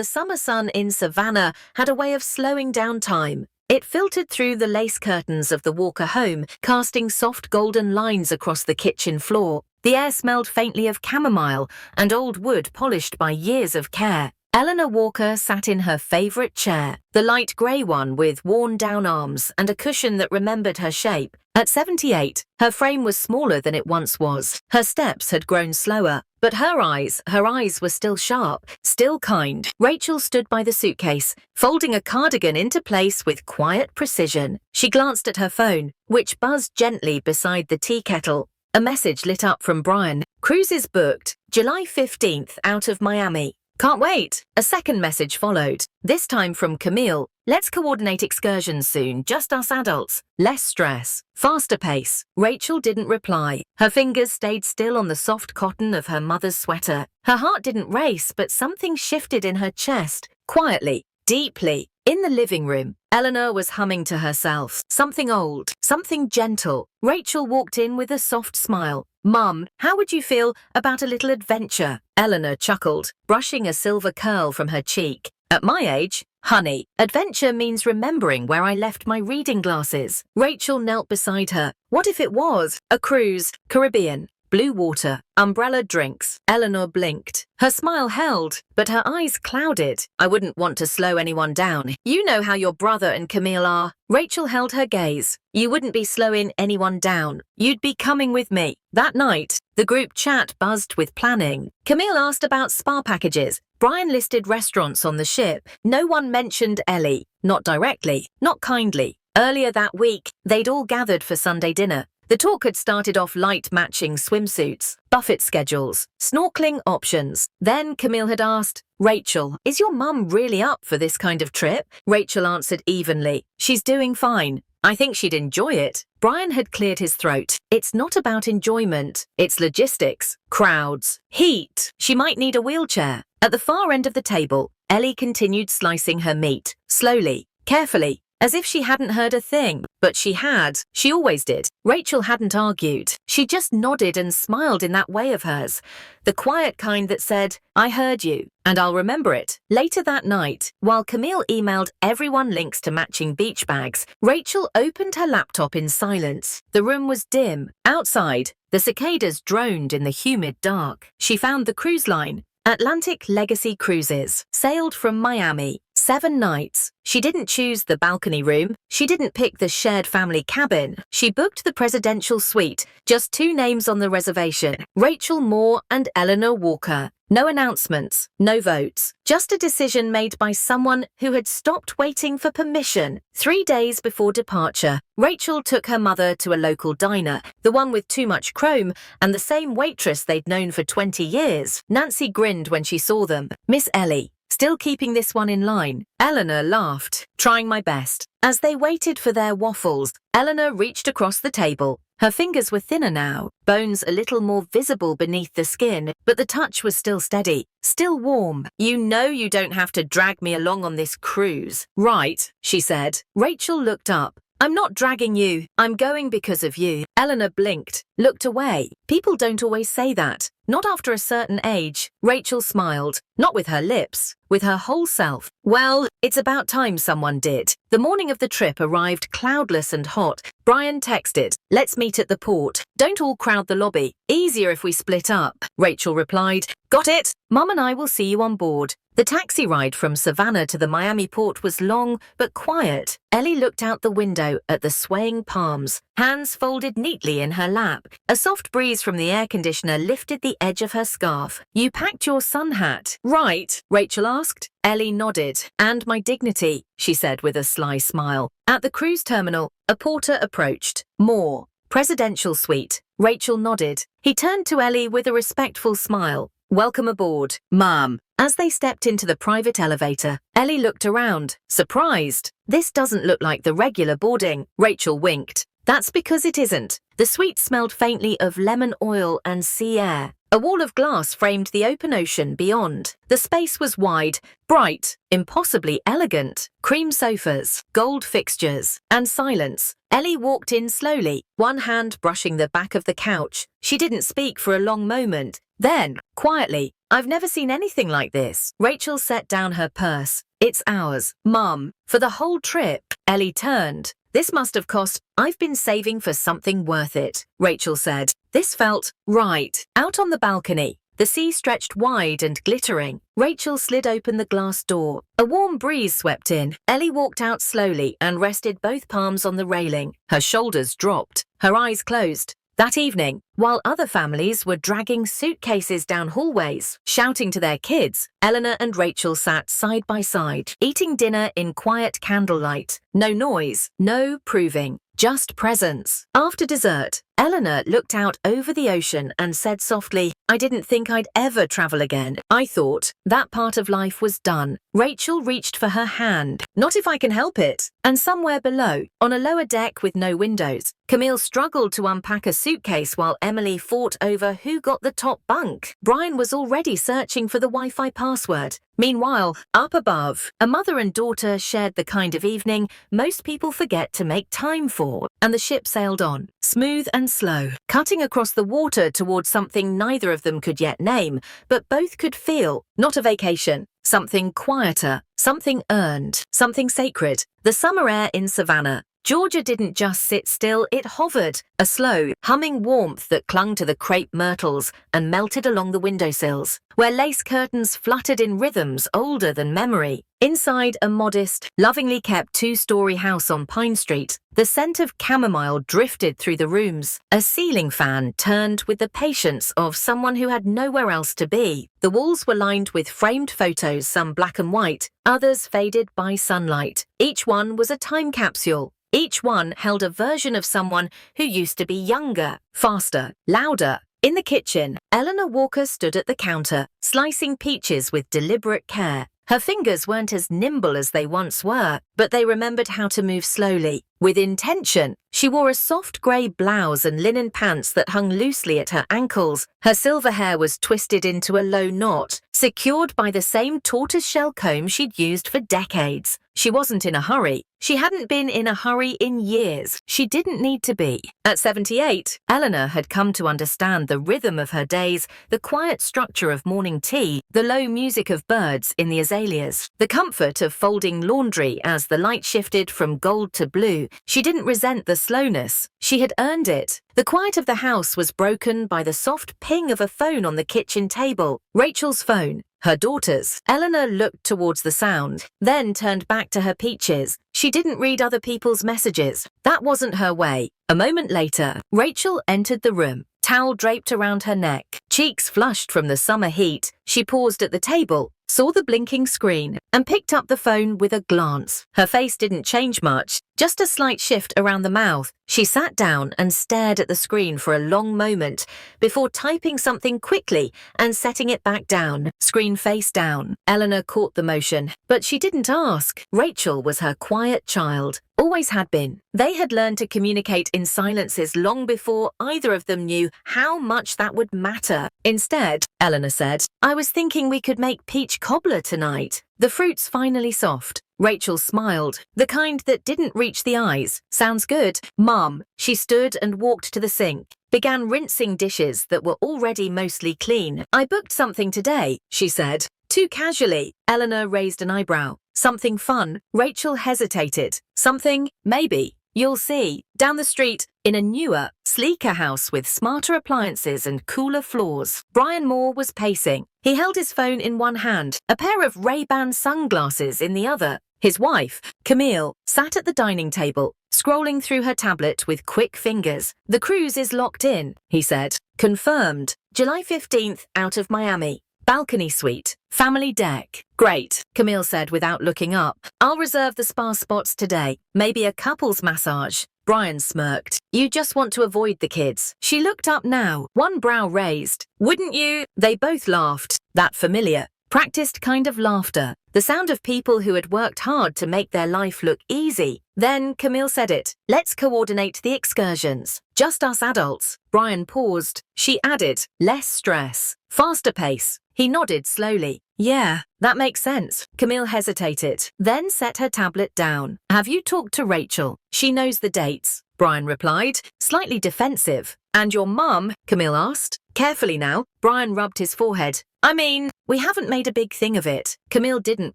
the summer sun in Savannah had a way of slowing down time. It filtered through the lace curtains of the Walker home, casting soft golden lines across the kitchen floor. The air smelled faintly of chamomile and old wood polished by years of care. Eleanor Walker sat in her favourite chair, the light grey one with worn-down arms and a cushion that remembered her shape. At 78, her frame was smaller than it once was. Her steps had grown slower, but her eyes were still sharp, still kind. Rachel stood by the suitcase, folding a cardigan into place with quiet precision. She glanced at her phone, which buzzed gently beside the tea kettle. A message lit up from Brian. Cruises booked, July 15th out of Miami. Can't wait. A second message followed, this time from Camille. Let's coordinate excursions soon, just us adults. Less stress, faster pace. Rachel didn't reply. Her fingers stayed still on the soft cotton of her mother's sweater. Her heart didn't race, but something shifted in her chest, quietly, deeply. In the living room, Eleanor was humming to herself, something old, something gentle. Rachel walked in with a soft smile. Mum, how would you feel about a little adventure? Eleanor chuckled, brushing a silver curl from her cheek. At my age, honey, adventure means remembering where I left my reading glasses. Rachel knelt beside her. What if it was? A cruise, Caribbean, blue water, umbrella drinks. Eleanor blinked. Her smile held, but her eyes clouded. I wouldn't want to slow anyone down. You know how your brother and Camille are. Rachel held her gaze. You wouldn't be slowing anyone down. You'd be coming with me. That night, the group chat buzzed with planning. Camille asked about spa packages. Brian listed restaurants on the ship. No one mentioned Ellie. Not directly, not kindly. Earlier that week, they'd all gathered for Sunday dinner. The talk had started off light matching swimsuits, buffet schedules, snorkeling options. Then Camille had asked, Rachel, is your mum really up for this kind of trip? Rachel answered evenly, she's doing fine. I think she'd enjoy it. Brian had cleared his throat. It's not about enjoyment. It's logistics, crowds, heat. She might need a wheelchair. At the far end of the table, Ellie continued slicing her meat, slowly, carefully, as if she hadn't heard a thing. But she had. She always did. Rachel hadn't argued. She just nodded and smiled in that way of hers. The quiet kind that said, I heard you, and I'll remember it. Later that night, while Camille emailed everyone links to matching beach bags, Rachel opened her laptop in silence. The room was dim. Outside, the cicadas droned in the humid dark. She found the cruise line. Atlantic Legacy Cruises sailed from Miami. 7 nights. She didn't choose the balcony room. She didn't pick the shared family cabin. She booked the presidential suite. Just 2 names on the reservation, Rachel Moore and Eleanor Walker. No announcements, no votes, just a decision made by someone who had stopped waiting for permission. 3 days before departure, Rachel took her mother to a local diner, the one with too much chrome and the same waitress they'd known for 20 years. Nancy grinned when she saw them. Miss Ellie, still keeping this one in line? Eleanor laughed, trying my best. As they waited for their waffles, Eleanor reached across the table. Her fingers were thinner now, bones a little more visible beneath the skin, but the touch was still steady, still warm. You know you don't have to drag me along on this cruise. Right, she said. Rachel looked up. I'm not dragging you. I'm going because of you. Eleanor blinked, looked away. People don't always say that. Not after a certain age. Rachel smiled, not with her lips, with her whole self. Well, it's about time someone did. The morning of the trip arrived cloudless and hot. Brian texted, let's meet at the port. Don't all crowd the lobby. Easier if we split up. Rachel replied, got it. Mum and I will see you on board. The taxi ride from Savannah to the Miami port was long but quiet. Ellie looked out the window at the swaying palms, hands folded neatly in her lap. A soft breeze from the air conditioner lifted the edge of her scarf. You packed your sun hat, right? Rachel asked. Ellie nodded. And my dignity, she said with a sly smile. At the cruise terminal, a porter approached. More. Presidential suite. Rachel nodded. He turned to Ellie with a respectful smile. Welcome aboard, Mom. As they stepped into the private elevator, Ellie looked around, surprised. This doesn't look like the regular boarding. Rachel winked. That's because it isn't. The suite smelled faintly of lemon oil and sea air. A wall of glass framed the open ocean beyond. The space was wide, bright, impossibly elegant. Cream sofas, gold fixtures, and silence. Ellie walked in slowly, one hand brushing the back of the couch. She didn't speak for a long moment. Then, quietly, "I've never seen anything like this." Rachel set down her purse. "It's ours, Mum, for the whole trip." Ellie turned. "This must have cost. I've been saving for something worth it," Rachel said. This felt right. Out on the balcony, the sea stretched wide and glittering. Rachel slid open the glass door. A warm breeze swept in. Ellie walked out slowly and rested both palms on the railing. Her shoulders dropped. Her eyes closed. That evening, while other families were dragging suitcases down hallways, shouting to their kids, Eleanor and Rachel sat side by side, eating dinner in quiet candlelight. No noise, no proving, just presence. After dessert, Eleanor looked out over the ocean and said softly, "I didn't think I'd ever travel again. I thought that part of life was done." Rachel reached for her hand. "Not if I can help it." And somewhere below, on a lower deck with no windows, Camille struggled to unpack a suitcase while Emily fought over who got the top bunk. Brian was already searching for the Wi-Fi password. Meanwhile, up above, a mother and daughter shared the kind of evening most people forget to make time for. And the ship sailed on, smooth and slow, cutting across the water towards something neither of them could yet name, but both could feel. Not a vacation. Something quieter, something earned, something sacred. The summer air in Savannah. Georgia didn't just sit still, it hovered, a slow, humming warmth that clung to the crepe myrtles and melted along the windowsills, where lace curtains fluttered in rhythms older than memory. Inside a modest, lovingly kept two-story house on Pine Street, the scent of chamomile drifted through the rooms. A ceiling fan turned with the patience of someone who had nowhere else to be. The walls were lined with framed photos, some black and white, others faded by sunlight. Each one was a time capsule. Each one held a version of someone who used to be younger, faster, louder. In the kitchen, Eleanor Walker stood at the counter, slicing peaches with deliberate care. Her fingers weren't as nimble as they once were, but they remembered how to move slowly, with intention. She wore a soft grey blouse and linen pants that hung loosely at her ankles. Her silver hair was twisted into a low knot, secured by the same tortoiseshell comb she'd used for decades. She wasn't in a hurry. She hadn't been in a hurry in years. She didn't need to be. At 78, Eleanor had come to understand the rhythm of her days, the quiet structure of morning tea, the low music of birds in the azaleas, the comfort of folding laundry as the light shifted from gold to blue. She didn't resent the slowness. She had earned it. The quiet of the house was broken by the soft ping of a phone on the kitchen table. Rachel's phone. Her daughter's. Eleanor looked towards the sound, then turned back to her peaches. She didn't read other people's messages. That wasn't her way. A moment later, Rachel entered the room, towel draped around her neck, cheeks flushed from the summer heat. She paused at the table, saw the blinking screen, and picked up the phone with a glance. Her face didn't change much, just a slight shift around the mouth. She sat down and stared at the screen for a long moment before typing something quickly and setting it back down, screen face down. Eleanor caught the motion, but she didn't ask. Rachel was her quiet child, always had been. They had learned to communicate in silences long before either of them knew how much that would matter. Instead, Eleanor said, "I was thinking we could make peach cobbler tonight. The fruit's finally soft." Rachel smiled, the kind that didn't reach the eyes. "Sounds good, Mum." She stood and walked to the sink, began rinsing dishes that were already mostly clean. "I booked something today," she said, too casually. Eleanor raised an eyebrow. "Something fun?" Rachel hesitated. "Something, maybe. You'll see. Down the street, in a newer, sleeker house with smarter appliances and cooler floors." Brian Moore was pacing. He held his phone in one hand, a pair of Ray-Ban sunglasses in the other. His wife, Camille, sat at the dining table, scrolling through her tablet with quick fingers. "The cruise is locked in," he said. "Confirmed. July 15th out of Miami. Balcony suite. Family deck." "Great," Camille said without looking up. "I'll reserve the spa spots today. Maybe a couples massage." Brian smirked. "You just want to avoid the kids." She looked up now, one brow raised. "Wouldn't you?" They both laughed. That familiar, practiced kind of laughter. the sound of people who had worked hard to make their life look easy. Then Camille said it. Let's coordinate the excursions. Just us adults. Brian paused. She added, less stress, faster pace. He nodded slowly. Yeah, that makes sense. Camille hesitated, then set her tablet down. Have you talked to Rachel? She knows the dates, Brian replied, slightly defensive. And your mum? Camille asked. Carefully now. Brian rubbed his forehead. I mean, we haven't made a big thing of it. Camille didn't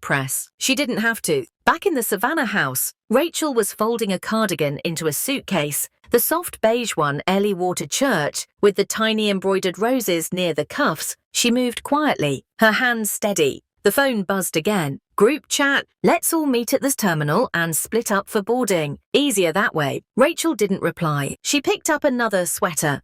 press. She didn't have to. Back in the Savannah house, Rachel was folding a cardigan into a suitcase, the soft beige one Ellie wore to church, with the tiny embroidered roses near the cuffs. She moved quietly, her hands steady. The phone buzzed again. Group chat. Let's all meet at this terminal and split up for boarding. Easier that way. Rachel didn't reply. She picked up another sweater.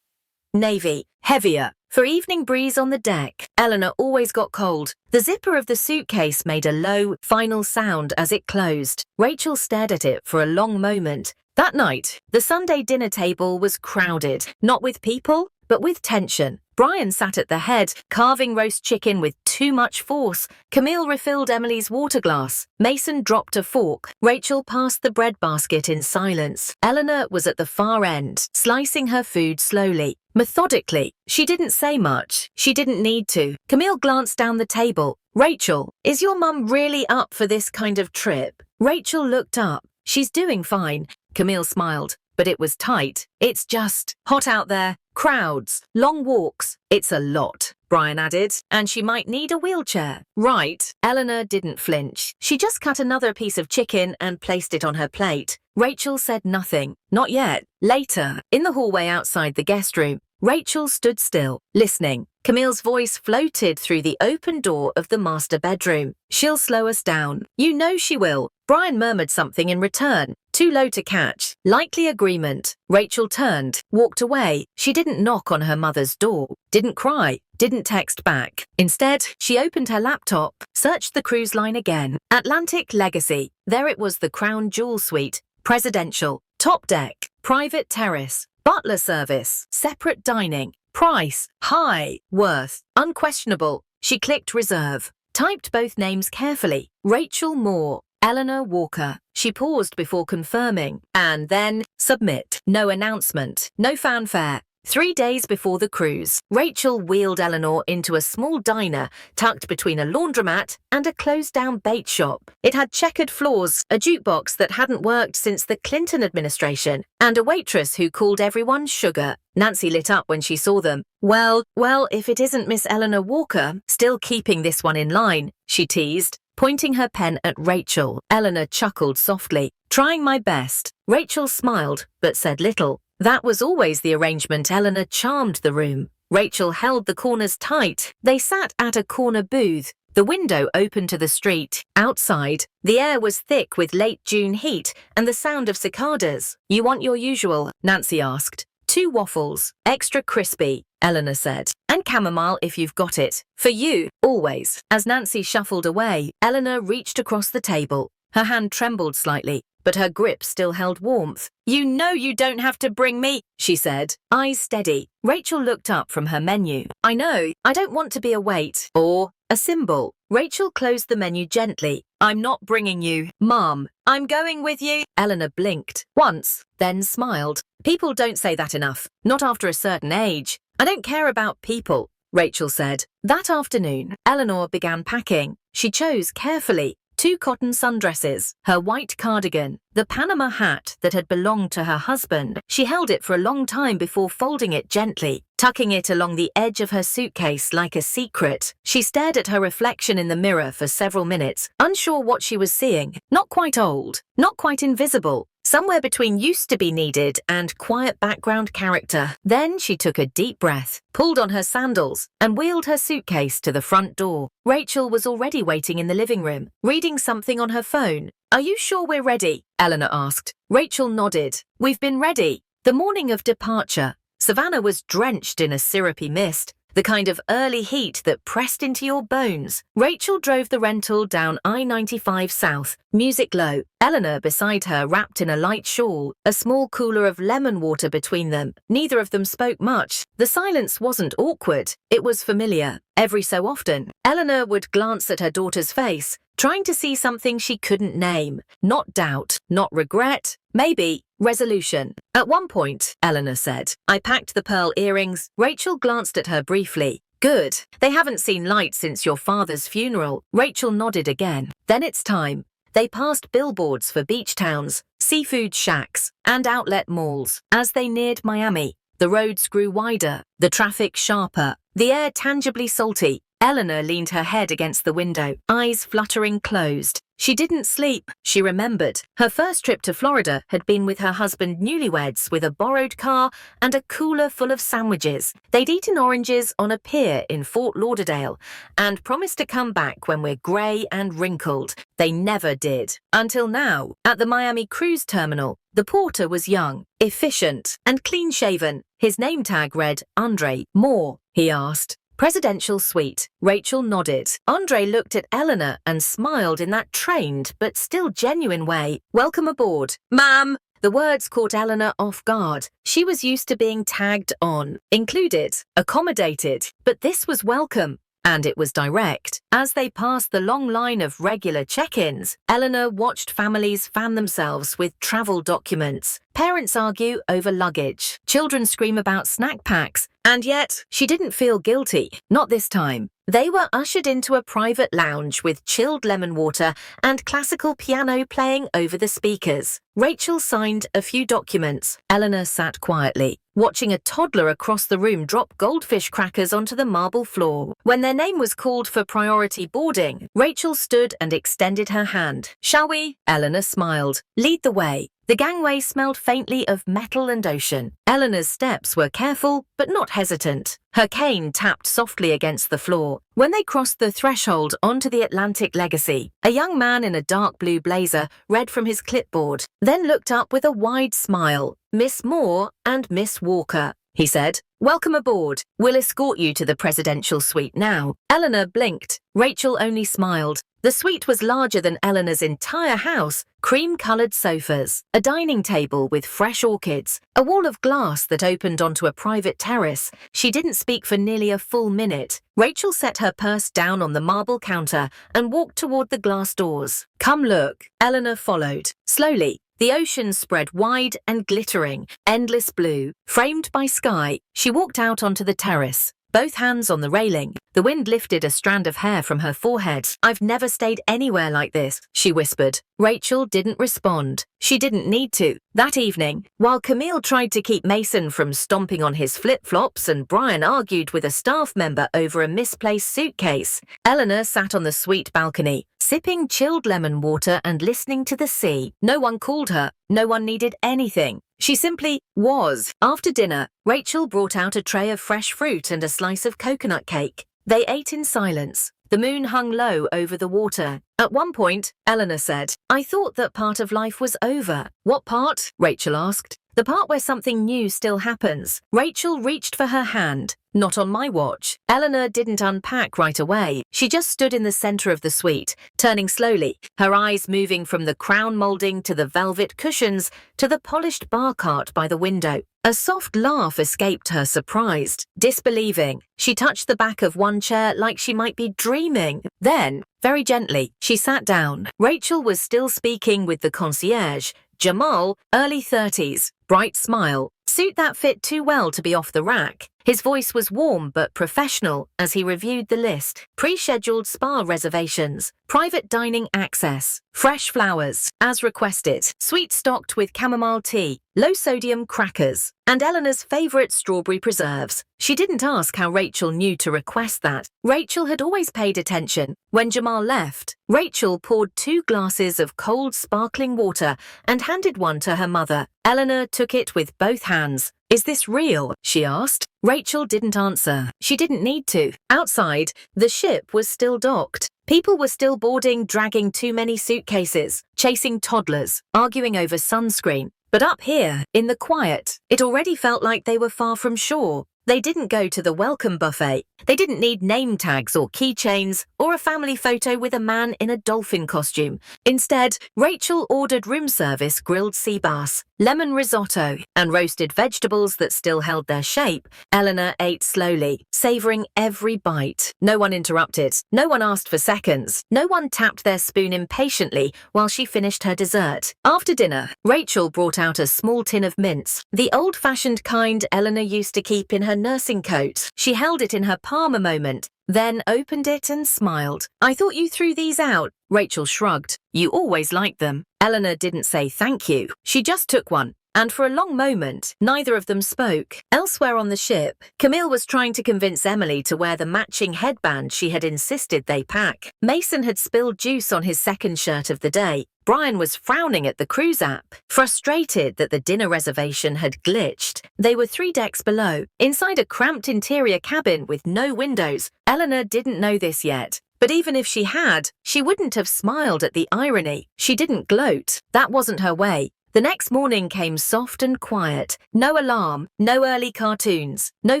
Navy. Heavier. For evening breeze on the deck. Eleanor always got cold. The zipper of the suitcase made a low, final sound as it closed. Rachel stared at it for a long moment. That night, the Sunday dinner table was crowded, not with people, but with tension. Brian sat at the head, carving roast chicken with too much force. Camille refilled Emily's water glass. Mason dropped a fork. Rachel passed the bread basket in silence. Eleanor was at the far end, slicing her food slowly, methodically. She didn't say much. She didn't need to. Camille glanced down the table. Rachel, is your mum really up for this kind of trip? Rachel looked up. She's doing fine. Camille smiled, but it was tight. It's just hot out there. Crowds, long walks. It's a lot, Brian added, and she might need a wheelchair. Right. Eleanor didn't flinch. She just cut another piece of chicken and placed it on her plate. Rachel said nothing. Not yet. Later, in the hallway outside the guest room, Rachel stood still, listening. Camille's voice floated through the open door of the master bedroom. She'll slow us down. You know she will. Brian murmured something in return, too low to catch. Likely agreement. Rachel turned, walked away. She didn't knock on her mother's door, didn't cry, didn't text back. Instead, she opened her laptop, searched the cruise line again. Atlantic Legacy. There it was, the Crown Jewel Suite. Presidential. Top deck. Private terrace. Butler service. Separate dining. Price. High. Worth. Unquestionable. She clicked reserve. Typed both names carefully. Rachel Moore. Eleanor Walker. She paused before confirming. And then, submit. No announcement. No fanfare. 3 days before the cruise, Rachel wheeled Eleanor into a small diner tucked between a laundromat and a closed-down bait shop. It had checkered floors, a jukebox that hadn't worked since the Clinton administration, and a waitress who called everyone sugar. Nancy lit up when she saw them. Well, if it isn't Miss Eleanor Walker, still keeping this one in line, she teased, pointing her pen at Rachel. Eleanor chuckled softly. Trying my best. Rachel smiled, but said little. That was always the arrangement. Eleanor charmed the room. Rachel held the corners tight. They sat at a corner booth. The window opened to the street. Outside, the air was thick with late June heat and the sound of cicadas. You want your usual? Nancy asked. 2 waffles, extra crispy, Eleanor said. And chamomile if you've got it. For you, always. As Nancy shuffled away, Eleanor reached across the table. Her hand trembled slightly, but her grip still held warmth. You know you don't have to bring me, she said, eyes steady. Rachel looked up from her menu. I know, I don't want to be a weight or a symbol. Rachel closed the menu gently. I'm not bringing you, Mom. I'm going with you. Eleanor blinked once, then smiled. People don't say that enough, not after a certain age. I don't care about people, Rachel said. That afternoon, Eleanor began packing. She chose carefully. 2 cotton sundresses, her white cardigan, the Panama hat that had belonged to her husband. She held it for a long time before folding it gently, tucking it along the edge of her suitcase like a secret. She stared at her reflection in the mirror for several minutes, unsure what she was seeing. Not quite old, not quite invisible. Somewhere between used to be needed and quiet background character. Then she took a deep breath, pulled on her sandals, and wheeled her suitcase to the front door. Rachel was already waiting in the living room, reading something on her phone. Are you sure we're ready? Eleanor asked. Rachel nodded. We've been ready. The morning of departure, Savannah was drenched in a syrupy mist. the kind of early heat that pressed into your bones. Rachel drove the rental down I-95 South, music low, Eleanor beside her wrapped in a light shawl, a small cooler of lemon water between them. Neither of them spoke much. The silence wasn't awkward, it was familiar. Every so often, Eleanor would glance at her daughter's face, trying to see something she couldn't name. Not doubt, not regret, maybe resolution. At one point, Eleanor said, "I packed the pearl earrings." Rachel glanced at her briefly. "Good. They haven't seen light since your father's funeral." Rachel nodded again. "Then it's time." They passed billboards for beach towns, seafood shacks, and outlet malls. As they neared Miami, the roads grew wider, the traffic sharper, the air tangibly salty. Eleanor leaned her head against the window, eyes fluttering closed. She didn't sleep, she remembered. Her first trip to Florida had been with her husband newlyweds with a borrowed car and a cooler full of sandwiches. They'd eaten oranges on a pier in Fort Lauderdale and promised to come back when we're grey and wrinkled. They never did. Until now, at the Miami cruise terminal, the porter was young, efficient, and clean-shaven. His name tag read, "Andre, more?" he asked. "Presidential suite." Rachel nodded. Andre looked at Eleanor and smiled in that trained but still genuine way. "Welcome aboard." "Ma'am." The words caught Eleanor off guard. She was used to being tagged on, included, accommodated, but this was welcome. And it was direct. As they passed the long line of regular check-ins, Eleanor watched families fan themselves with travel documents. Parents argue over luggage. Children scream about snack packs. And yet, she didn't feel guilty. Not this time. They were ushered into a private lounge with chilled lemon water and classical piano playing over the speakers. Rachel signed a few documents. Eleanor sat quietly, watching a toddler across the room drop goldfish crackers onto the marble floor. When their name was called for priority boarding, Rachel stood and extended her hand. "Shall we?" Eleanor smiled. "Lead the way." The gangway smelled faintly of metal and ocean. Eleanor's steps were careful, but not hesitant. Her cane tapped softly against the floor. When they crossed the threshold onto the Atlantic Legacy, a young man in a dark blue blazer read from his clipboard, then looked up with a wide smile. "Miss Moore and Miss Walker," he said. "Welcome aboard. We'll escort you to the presidential suite now." Eleanor blinked. Rachel only smiled. The suite was larger than Eleanor's entire house. Cream-colored sofas, a dining table with fresh orchids, a wall of glass that opened onto a private terrace. She didn't speak for nearly a full minute. Rachel set her purse down on the marble counter and walked toward the glass doors. "Come look." Eleanor followed. Slowly, the ocean spread wide and glittering, endless blue, framed by sky. She walked out onto the terrace, both hands on the railing. The wind lifted a strand of hair from her forehead. "I've never stayed anywhere like this," she whispered. Rachel didn't respond. She didn't need to. That evening, while Camille tried to keep Mason from stomping on his flip-flops and Brian argued with a staff member over a misplaced suitcase, Eleanor sat on the suite balcony, sipping chilled lemon water and listening to the sea. No one called her. No one needed anything. She simply was. After dinner, Rachel brought out a tray of fresh fruit and a slice of coconut cake. They ate in silence. The moon hung low over the water. At one point, Eleanor said, "I thought that part of life was over." "What part?" Rachel asked. "The part where something new still happens." Rachel reached for her hand. "Not on my watch." Eleanor didn't unpack right away. She just stood in the center of the suite, turning slowly, her eyes moving from the crown molding to the velvet cushions to the polished bar cart by the window. A soft laugh escaped her, surprised, disbelieving. She touched the back of one chair like she might be dreaming. Then, very gently, she sat down. Rachel was still speaking with the concierge, Jamal, early 30s, bright smile, suit that fit too well to be off the rack. His voice was warm but professional as he reviewed the list. Pre-scheduled spa reservations, private dining access, fresh flowers, as requested, suite stocked with chamomile tea, low-sodium crackers, and Eleanor's favorite strawberry preserves. She didn't ask how Rachel knew to request that. Rachel had always paid attention. When Jamal left, Rachel poured 2 glasses of cold, sparkling water and handed one to her mother. Eleanor took it with both hands. "Is this real?" she asked. Rachel didn't answer. She didn't need to. Outside, the ship was still docked. People were still boarding, dragging too many suitcases, chasing toddlers, arguing over sunscreen. But up here, in the quiet, it already felt like they were far from shore. They didn't go to the welcome buffet. They didn't need name tags or keychains or a family photo with a man in a dolphin costume. Instead, Rachel ordered room service grilled sea bass, lemon risotto, and roasted vegetables that still held their shape. Eleanor ate slowly, savoring every bite. No one interrupted. No one asked for seconds. No one tapped their spoon impatiently while she finished her dessert. After dinner, Rachel brought out a small tin of mints, the old-fashioned kind Eleanor used to keep in her nursing coat. She held it in her palm a moment, then opened it and smiled. "I thought you threw these out." Rachel shrugged. "You always liked them." Eleanor didn't say thank you. She just took one. And for a long moment, neither of them spoke. Elsewhere on the ship, Camille was trying to convince Emily to wear the matching headband she had insisted they pack. Mason had spilled juice on his second shirt of the day. Brian was frowning at the cruise app, frustrated that the dinner reservation had glitched. They were 3 decks below, inside a cramped interior cabin with no windows. Eleanor didn't know this yet. But even if she had, she wouldn't have smiled at the irony. She didn't gloat. That wasn't her way. The next morning came soft and quiet. No alarm, no early cartoons, no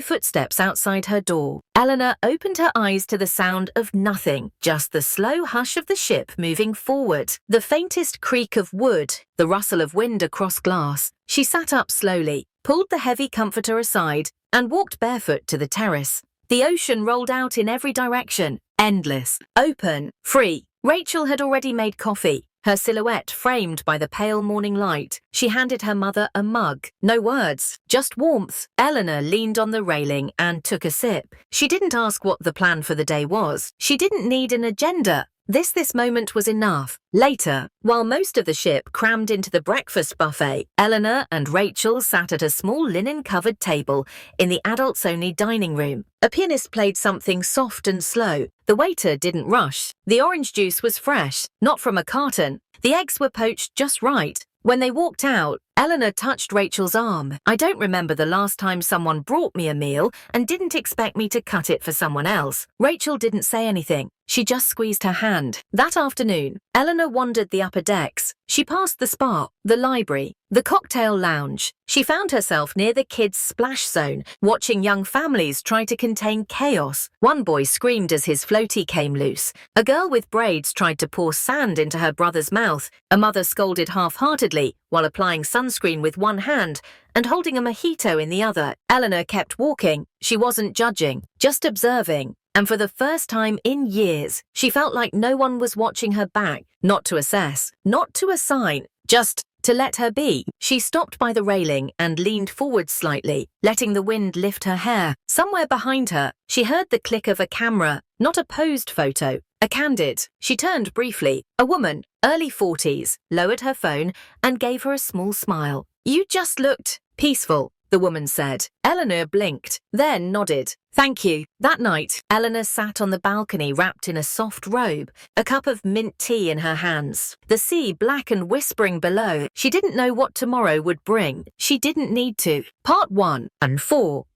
footsteps outside her door. Eleanor opened her eyes to the sound of nothing, just the slow hush of the ship moving forward, the faintest creak of wood, the rustle of wind across glass. She sat up slowly, pulled the heavy comforter aside, and walked barefoot to the terrace. The ocean rolled out in every direction, endless, open, free. Rachel had already made coffee, her silhouette framed by the pale morning light. She handed her mother a mug. No words, just warmth. Eleanor leaned on the railing and took a sip. She didn't ask what the plan for the day was. She didn't need an agenda. This moment was enough. Later, while most of the ship crammed into the breakfast buffet, Eleanor and Rachel sat at a small linen-covered table in the adults-only dining room. A pianist played something soft and slow. The waiter didn't rush. The orange juice was fresh, not from a carton. The eggs were poached just right. When they walked out, Eleanor touched Rachel's arm. "I don't remember the last time someone brought me a meal and didn't expect me to cut it for someone else." Rachel didn't say anything. She just squeezed her hand. That afternoon, Eleanor wandered the upper decks. She passed the spa, the library, the cocktail lounge. She found herself near the kids' splash zone, watching young families try to contain chaos. One boy screamed as his floaty came loose. A girl with braids tried to pour sand into her brother's mouth. A mother scolded half-heartedly while applying sunscreen with one hand and holding a mojito in the other. Eleanor kept walking. She wasn't judging, just observing. And for the first time in years, she felt like no one was watching her back, not to assess, not to assign, just to let her be. She stopped by the railing and leaned forward slightly, letting the wind lift her hair. Somewhere behind her, she heard the click of a camera, not a posed photo, a candid. She turned briefly. A woman, early 40s, lowered her phone and gave her a small smile. "You just looked peaceful," the woman said. Eleanor blinked, then nodded. "Thank you." That night, Eleanor sat on the balcony wrapped in a soft robe, a cup of mint tea in her hands. The sea black and whispering below. She didn't know what tomorrow would bring. She didn't need to. Part 1 and 4.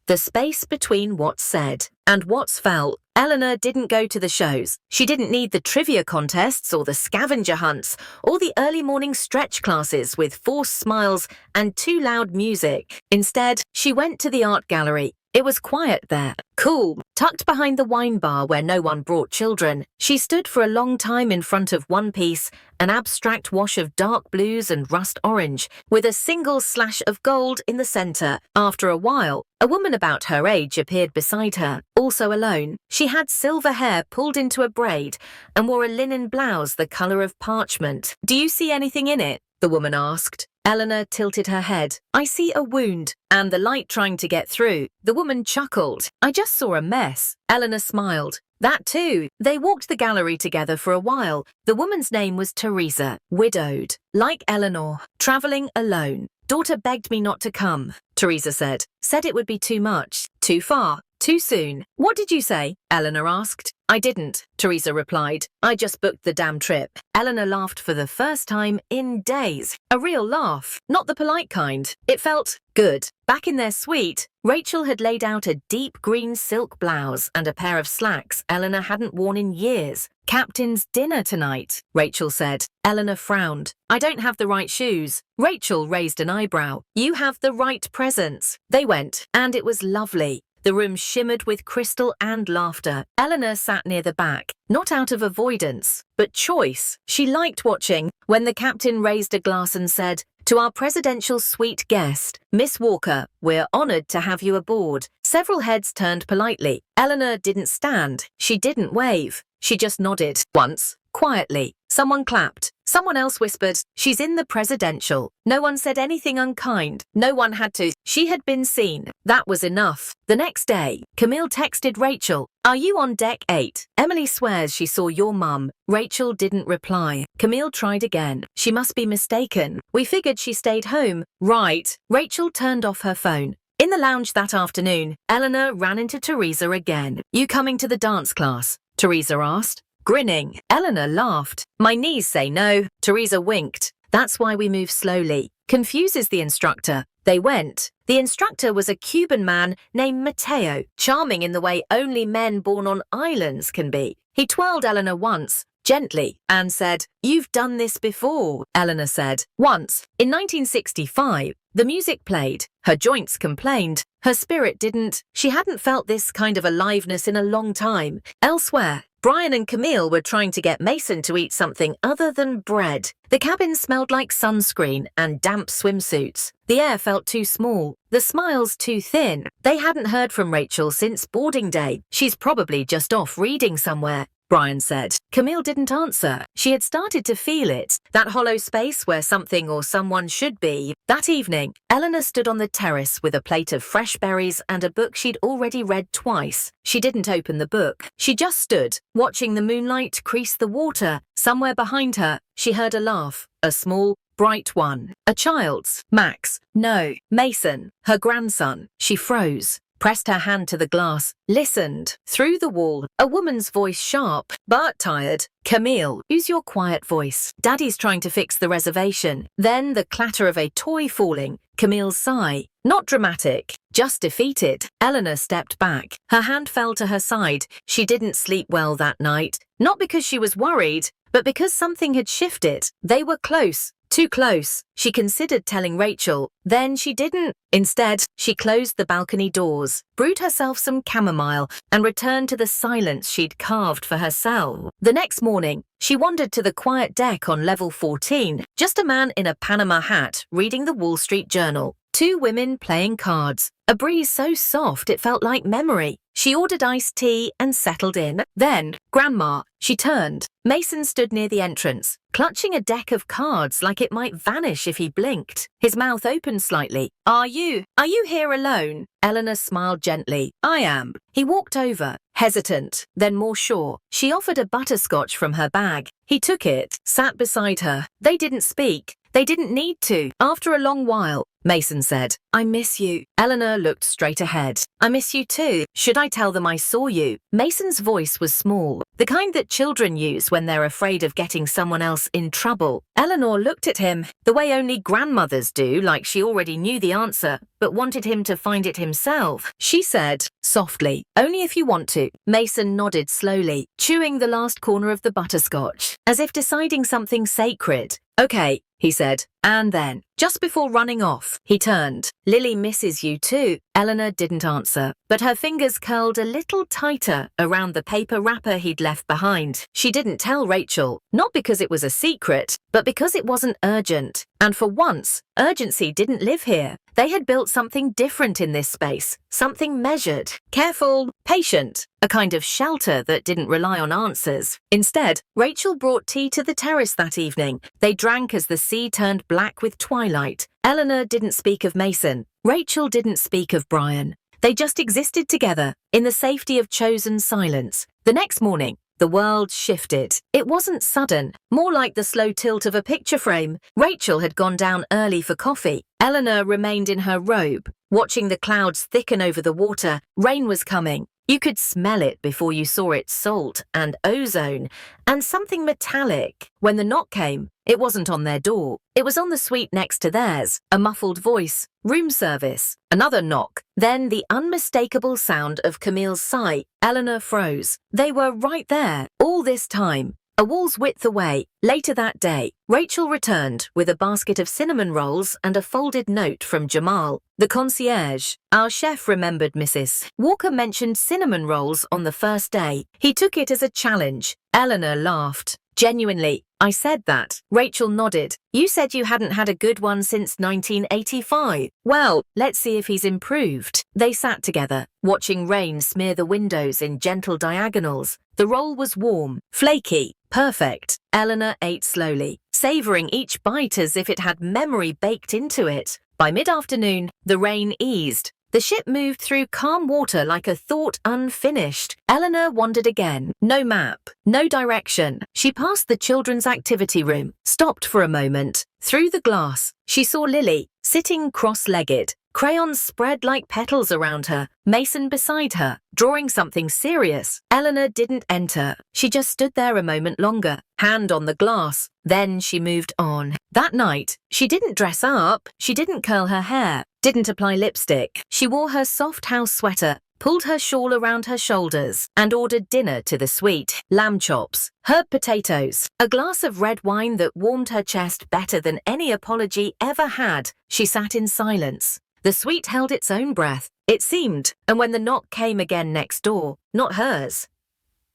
The space between what's said and what's felt. Eleanor didn't go to the shows. She didn't need the trivia contests or the scavenger hunts or the early morning stretch classes with forced smiles and too loud music. Instead, she went to the art gallery. It was quiet there, cool, tucked behind the wine bar where no one brought children. She stood for a long time in front of one piece, an abstract wash of dark blues and rust orange, with a single slash of gold in the center. After a while, a woman about her age appeared beside her, also alone. She had silver hair pulled into a braid and wore a linen blouse the color of parchment. "Do you see anything in it?" the woman asked. Eleanor tilted her head. "I see a wound, and the light trying to get through." The woman chuckled. "I just saw a mess." Eleanor smiled. "That too." They walked the gallery together for a while. The woman's name was Teresa, widowed, like Eleanor, traveling alone. "Daughter begged me not to come," Teresa said. "Said it would be too much, too far, too soon." "What did you say?" Eleanor asked. I didn't, Teresa replied. I just booked the damn trip. Eleanor laughed for the first time in days. A real laugh, not the polite kind. It felt good. Back in their suite, Rachel had laid out a deep green silk blouse and a pair of slacks Eleanor hadn't worn in years. Captain's dinner tonight, Rachel said. Eleanor frowned. I don't have the right shoes. Rachel raised an eyebrow. You have the right presents. They went, and it was lovely. The room shimmered with crystal and laughter. Eleanor sat near the back, not out of avoidance, but choice. She liked watching when the captain raised a glass and said, "To our presidential suite guest, Miss Walker, we're honored to have you aboard." Several heads turned politely. Eleanor didn't stand. She didn't wave. She just nodded. Once, quietly. Someone clapped. Someone else whispered, "She's in the presidential." No one said anything unkind. No one had to. She had been seen. That was enough. The next day, Camille texted Rachel, "Are you on deck 8? Emily swears she saw your mum." Rachel didn't reply. Camille tried again. She must be mistaken. We figured she stayed home. Right. Rachel turned off her phone. In the lounge that afternoon, Eleanor ran into Teresa again. "You coming to the dance class?" Teresa asked. Grinning, Eleanor laughed. "My knees say no." Teresa winked. "That's why we move slowly." Confuses the instructor. They went. The instructor was a Cuban man named Mateo, charming in the way only men born on islands can be. He twirled Eleanor once, gently, and said, "You've done this before," Eleanor said. Once, in 1965, the music played. Her joints complained. Her spirit didn't. She hadn't felt this kind of aliveness in a long time. Elsewhere, Brian and Camille were trying to get Mason to eat something other than bread. The cabin smelled like sunscreen and damp swimsuits. The air felt too small, the smiles too thin. They hadn't heard from Rachel since boarding day. "She's probably just off reading somewhere," Brian said. Camille didn't answer. She had started to feel it, that hollow space where something or someone should be. That evening, Eleanor stood on the terrace with a plate of fresh berries and a book she'd already read twice. She didn't open the book. She just stood, watching the moonlight crease the water. Somewhere behind her, she heard a laugh, a small, bright one. A child's. Max. No, Mason, her grandson. She froze. Pressed her hand to the glass, listened. Through the wall, a woman's voice, sharp but tired. "Camille, use your quiet voice. Daddy's trying to fix the reservation." Then the clatter of a toy falling. Camille's sigh. Not dramatic, just defeated. Eleanor stepped back. Her hand fell to her side. She didn't sleep well that night. Not because she was worried, but because something had shifted. They were close. Too close. She considered telling Rachel, then she didn't. Instead, she closed the balcony doors, brewed herself some chamomile, and returned to the silence she'd carved for herself. The next morning, she wandered to the quiet deck on level 14, just a man in a Panama hat reading the Wall Street Journal. Two women playing cards. A breeze so soft it felt like memory. She ordered iced tea and settled in. Then, Grandma, she turned. Mason stood near the entrance, clutching a deck of cards like it might vanish if he blinked. His mouth opened slightly. Are you here alone?" Eleanor smiled gently. "I am." He walked over, hesitant, then more sure. She offered a butterscotch from her bag. He took it, sat beside her. They didn't speak. They didn't need to. After a long while, Mason said, "I miss you." Eleanor looked straight ahead. "I miss you too. Should I tell them I saw you?" Mason's voice was small, the kind that children use when they're afraid of getting someone else in trouble. Eleanor looked at him, the way only grandmothers do, like she already knew the answer, but wanted him to find it himself. She said, softly, "Only if you want to." Mason nodded slowly, chewing the last corner of the butterscotch, as if deciding something sacred. "Okay," he said, and then, just before running off, he turned. "Lily misses you too." Eleanor didn't answer, but her fingers curled a little tighter around the paper wrapper he'd left behind. She didn't tell Rachel, not because it was a secret, but because it wasn't urgent. And for once, urgency didn't live here. They had built something different in this space, something measured, careful, patient, a kind of shelter that didn't rely on answers. Instead, Rachel brought tea to the terrace that evening. They drank as the sea turned black with twilight. Eleanor didn't speak of Mason. Rachel didn't speak of Brian. They just existed together, in the safety of chosen silence. The next morning, the world shifted. It wasn't sudden, more like the slow tilt of a picture frame. Rachel had gone down early for coffee. Eleanor remained in her robe, watching the clouds thicken over the water. Rain was coming. You could smell it before you saw its salt and ozone and something metallic. When the knock came, it wasn't on their door. It was on the suite next to theirs. A muffled voice. Room service. Another knock. Then the unmistakable sound of Camille's sigh. Eleanor froze. They were right there, all this time. A wall's width away. Later that day, Rachel returned with a basket of cinnamon rolls and a folded note from Jamal, the concierge. Our chef remembered Mrs. Walker mentioned cinnamon rolls on the first day. He took it as a challenge. Eleanor laughed. Genuinely, I said that. Rachel nodded. You said you hadn't had a good one since 1985. Well, let's see if he's improved. They sat together, watching rain smear the windows in gentle diagonals. The roll was warm, flaky, perfect. Eleanor ate slowly, savoring each bite as if it had memory baked into it. By mid-afternoon, the rain eased. The ship moved through calm water like a thought unfinished. Eleanor wandered again. No map, no direction. She passed the children's activity room, stopped for a moment. Through the glass, she saw Lily, sitting cross-legged. Crayons spread like petals around her, Mason beside her, drawing something serious. Eleanor didn't enter. She just stood there a moment longer, hand on the glass. Then she moved on. That night, she didn't dress up, she didn't curl her hair, didn't apply lipstick. She wore her soft house sweater, pulled her shawl around her shoulders, and ordered dinner to the suite. Lamb chops, herb potatoes, a glass of red wine that warmed her chest better than any apology ever had. She sat in silence. The suite held its own breath, it seemed, and when the knock came again next door, not hers.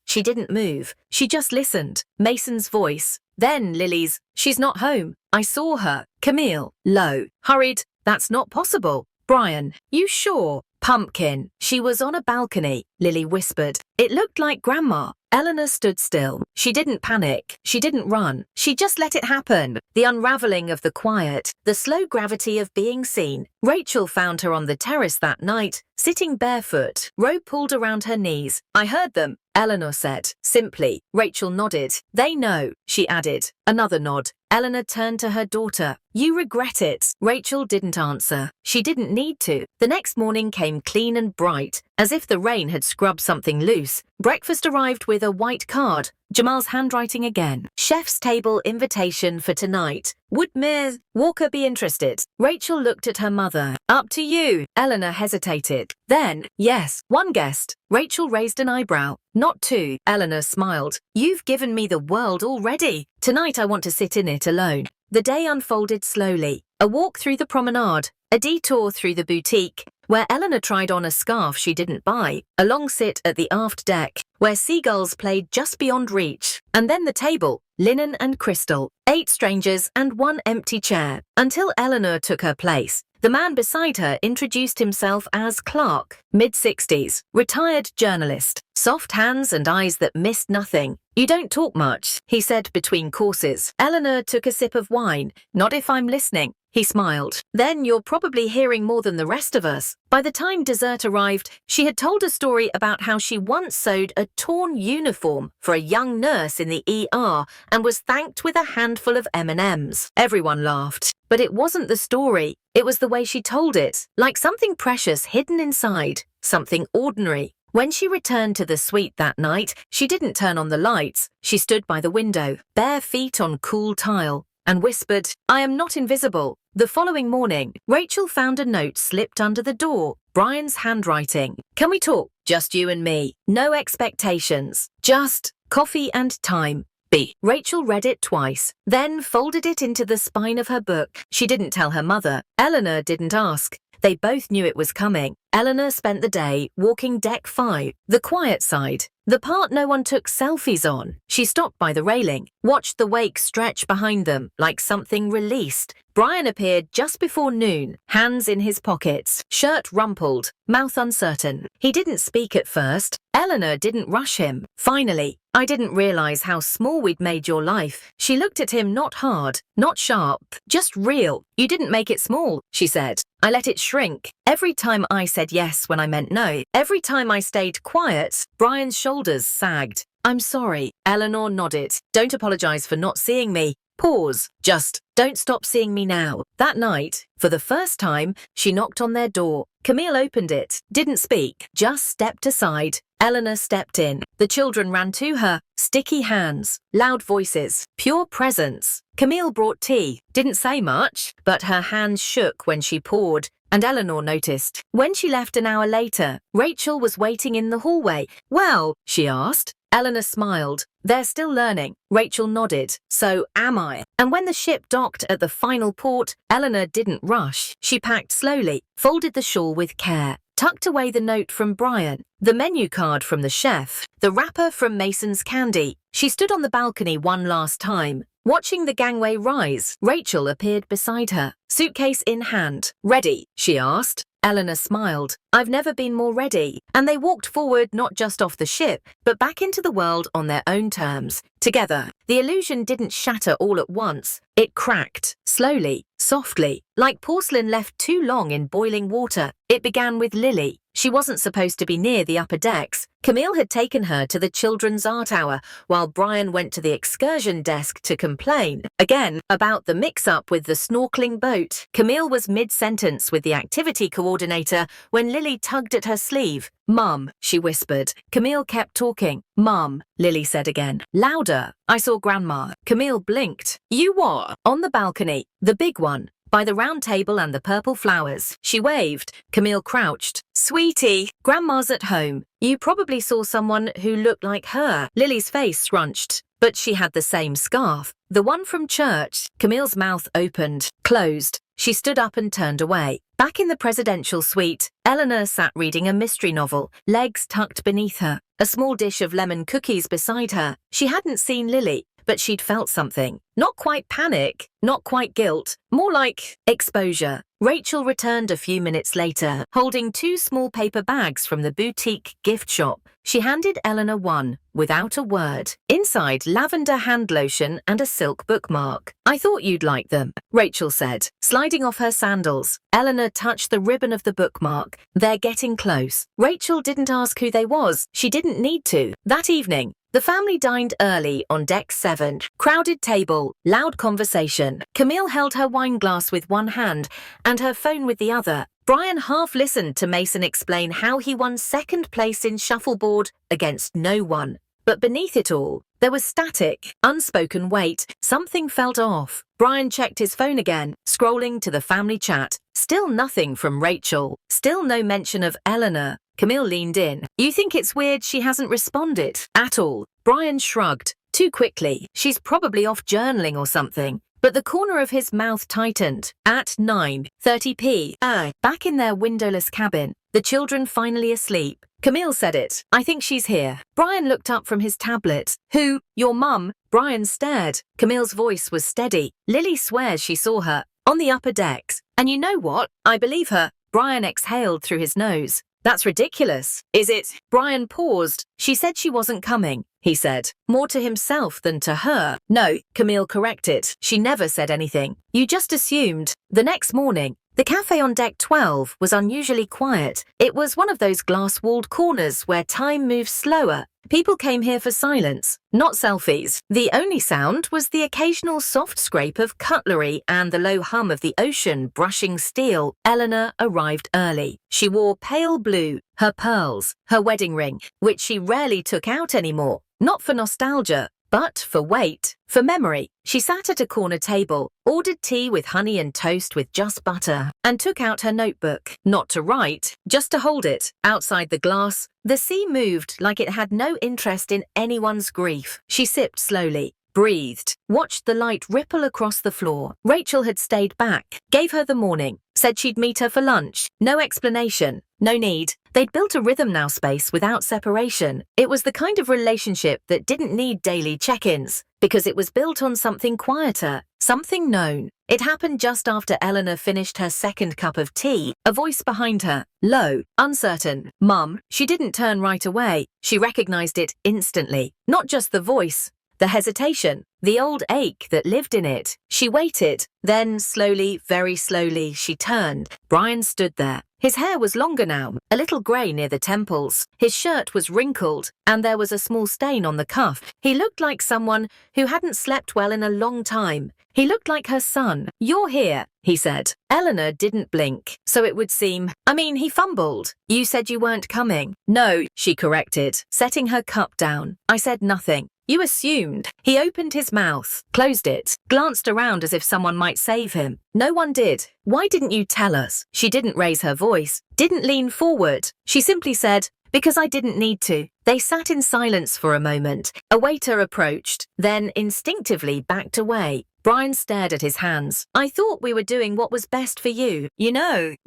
She didn't move, she just listened. Mason's voice, then Lily's, she's not home, I saw her. Camille, low, hurried, that's not possible. Brian, you sure? Pumpkin, she was on a balcony, Lily whispered. It looked like Grandma. Eleanor stood still. She didn't panic. She didn't run. She just let it happen. The unraveling of the quiet, the slow gravity of being seen. Rachel found her on the terrace that night, sitting barefoot, robe pulled around her knees. I heard them, Eleanor said, simply. Rachel nodded. They know, she added. Another nod. Eleanor turned to her daughter. You regret it. Rachel didn't answer. She didn't need to. The next morning came clean and bright, as if the rain had scrubbed something loose. Breakfast arrived with a white card. Jamal's handwriting again. Chef's table invitation for tonight. Would Ms. Walker be interested? Rachel looked at her mother. Up to you. Eleanor hesitated. Then, yes, one guest. Rachel raised an eyebrow. Not two. Eleanor smiled. You've given me the world already. Tonight I want to sit in it alone. The day unfolded slowly. A walk through the promenade. A detour through the boutique, where Eleanor tried on a scarf she didn't buy. A long sit at the aft deck, where seagulls played just beyond reach. And then the table, linen and crystal, 8 strangers and 1 empty chair. Until Eleanor took her place. The man beside her introduced himself as Clark, mid-60s, retired journalist, soft hands and eyes that missed nothing. You don't talk much, he said between courses. Eleanor took a sip of wine. Not if I'm listening. He smiled. Then you're probably hearing more than the rest of us. By the time dessert arrived, she had told a story about how she once sewed a torn uniform for a young nurse in the ER and was thanked with a handful of M&Ms. Everyone laughed. But it wasn't the story. It was the way she told it, like something precious hidden inside, something ordinary. When she returned to the suite that night, she didn't turn on the lights. She stood by the window, bare feet on cool tile, and whispered, I am not invisible. The following morning, Rachel found a note slipped under the door, Brian's handwriting. Can we talk? Just you and me. No expectations. Just coffee and time. B. Rachel read it twice, then folded it into the spine of her book. She didn't tell her mother. Eleanor didn't ask. They both knew it was coming. Eleanor spent the day walking deck 5, the quiet side, the part no one took selfies on. She stopped by the railing, watched the wake stretch behind them like something released. Brian appeared just before noon, hands in his pockets, shirt rumpled, mouth uncertain. He didn't speak at first. Eleanor didn't rush him. Finally, I didn't realize how small we'd made your life. She looked at him not hard, not sharp, just real. You didn't make it small, she said. I let it shrink. Every time I said yes when I meant no, every time I stayed quiet, Brian's shoulders sagged. I'm sorry. Eleanor nodded. Don't apologize for not seeing me. Pause. Just don't stop seeing me now. That night, for the first time, she knocked on their door. Camille opened it, didn't speak, just stepped aside. Eleanor stepped in. The children ran to her. Sticky hands, loud voices, pure presence. Camille brought tea, didn't say much, but her hands shook when she poured, and Eleanor noticed. When she left an hour later, Rachel was waiting in the hallway. Well, she asked. Eleanor smiled. They're still learning. Rachel nodded. So am I. And when the ship docked at the final port, Eleanor didn't rush. She packed slowly, folded the shawl with care, tucked away the note from Brian, the menu card from the chef, the wrapper from Mason's candy. She stood on the balcony one last time. Watching the gangway rise, Rachel appeared beside her, suitcase in hand. Ready? She asked. Eleanor smiled. I've never been more ready. And they walked forward not just off the ship, but back into the world on their own terms. Together, the illusion didn't shatter all at once. It cracked, slowly, softly, like porcelain left too long in boiling water. It began with Lily. She wasn't supposed to be near the upper decks. Camille had taken her to the children's art hour, while Brian went to the excursion desk to complain, again, about the mix-up with the snorkeling boat. Camille was mid-sentence with the activity coordinator when Lily tugged at her sleeve. Mum, she whispered. Camille kept talking. Mum, Lily said again. Louder. I saw Grandma. Camille blinked. You what? On the balcony. The big one. By the round table and the purple flowers. She waved. Camille crouched. Sweetie, Grandma's at home. You probably saw someone who looked like her. Lily's face scrunched. But she had the same scarf. The one from church. Camille's mouth opened, closed. She stood up and turned away. Back in the presidential suite, Eleanor sat reading a mystery novel, legs tucked beneath her, a small dish of lemon cookies beside her. She hadn't seen Lily, but she'd felt something. Not quite panic, not quite guilt, more like exposure. Rachel returned a few minutes later, holding 2 small paper bags from the boutique gift shop. She handed Eleanor one, without a word. Inside, lavender hand lotion and a silk bookmark. I thought you'd like them, Rachel said, sliding off her sandals. Eleanor touched the ribbon of the bookmark. They're getting close. Rachel didn't ask who they was. She didn't need to. That evening, the family dined early on deck 7. Crowded table, loud conversation. Camille held her wine glass with one hand and her phone with the other. Brian half listened to Mason explain how he won second place in shuffleboard against no one. But beneath it all, there was static, unspoken weight. Something felt off. Brian checked his phone again, scrolling to the family chat. Still nothing from Rachel. Still no mention of Eleanor. Camille leaned in. You think it's weird she hasn't responded? At all. Brian shrugged. Too quickly. She's probably off journaling or something. But the corner of his mouth tightened. At 9:30 back in their windowless cabin, the children finally asleep. Camille said it. I think she's here. Brian looked up from his tablet. Who? Your mum? Brian stared. Camille's voice was steady. Lily swears she saw her. On the upper decks. And you know what? I believe her. Brian exhaled through his nose. That's ridiculous. Is it? Brian paused. She said she wasn't coming, he said, more to himself than to her. No, Camille corrected. She never said anything. You just assumed. The next morning, the cafe on deck 12 was unusually quiet. It was one of those glass-walled corners where time moves slower. People came here for silence, not selfies. The only sound was the occasional soft scrape of cutlery and the low hum of the ocean brushing steel. Eleanor arrived early. She wore pale blue, her pearls, her wedding ring, which she rarely took out anymore. Not for nostalgia, but for weight, for memory. She sat at a corner table, ordered tea with honey and toast with just butter, and took out her notebook, not to write, just to hold it. Outside the glass, the sea moved like it had no interest in anyone's grief. She sipped slowly, breathed, watched the light ripple across the floor. Rachel had stayed back, gave her the morning, said she'd meet her for lunch. No explanation, no need. They'd built a rhythm now space without separation. It was the kind of relationship that didn't need daily check-ins, because it was built on something quieter, something known. It happened just after Eleanor finished her second cup of tea, a voice behind her, low, uncertain. Mum. She didn't turn right away. She recognized it instantly. Not just the voice, the hesitation, the old ache that lived in it. She waited. Then, slowly, very slowly, she turned. Brian stood there. His hair was longer now, a little grey near the temples. His shirt was wrinkled, and there was a small stain on the cuff. He looked like someone who hadn't slept well in a long time. He looked like her son. "You're here," he said. Eleanor didn't blink, so it would seem. He fumbled. "You said you weren't coming." "No," she corrected, setting her cup down. "I said nothing. You assumed." He opened his mouth, closed it, glanced around as if someone might save him. "No one did. Why didn't you tell us?" She didn't raise her voice, didn't lean forward. She simply said, "Because I didn't need to." They sat in silence for a moment. A waiter approached, then instinctively backed away. Brian stared at his hands. "I thought we were doing what was best for you.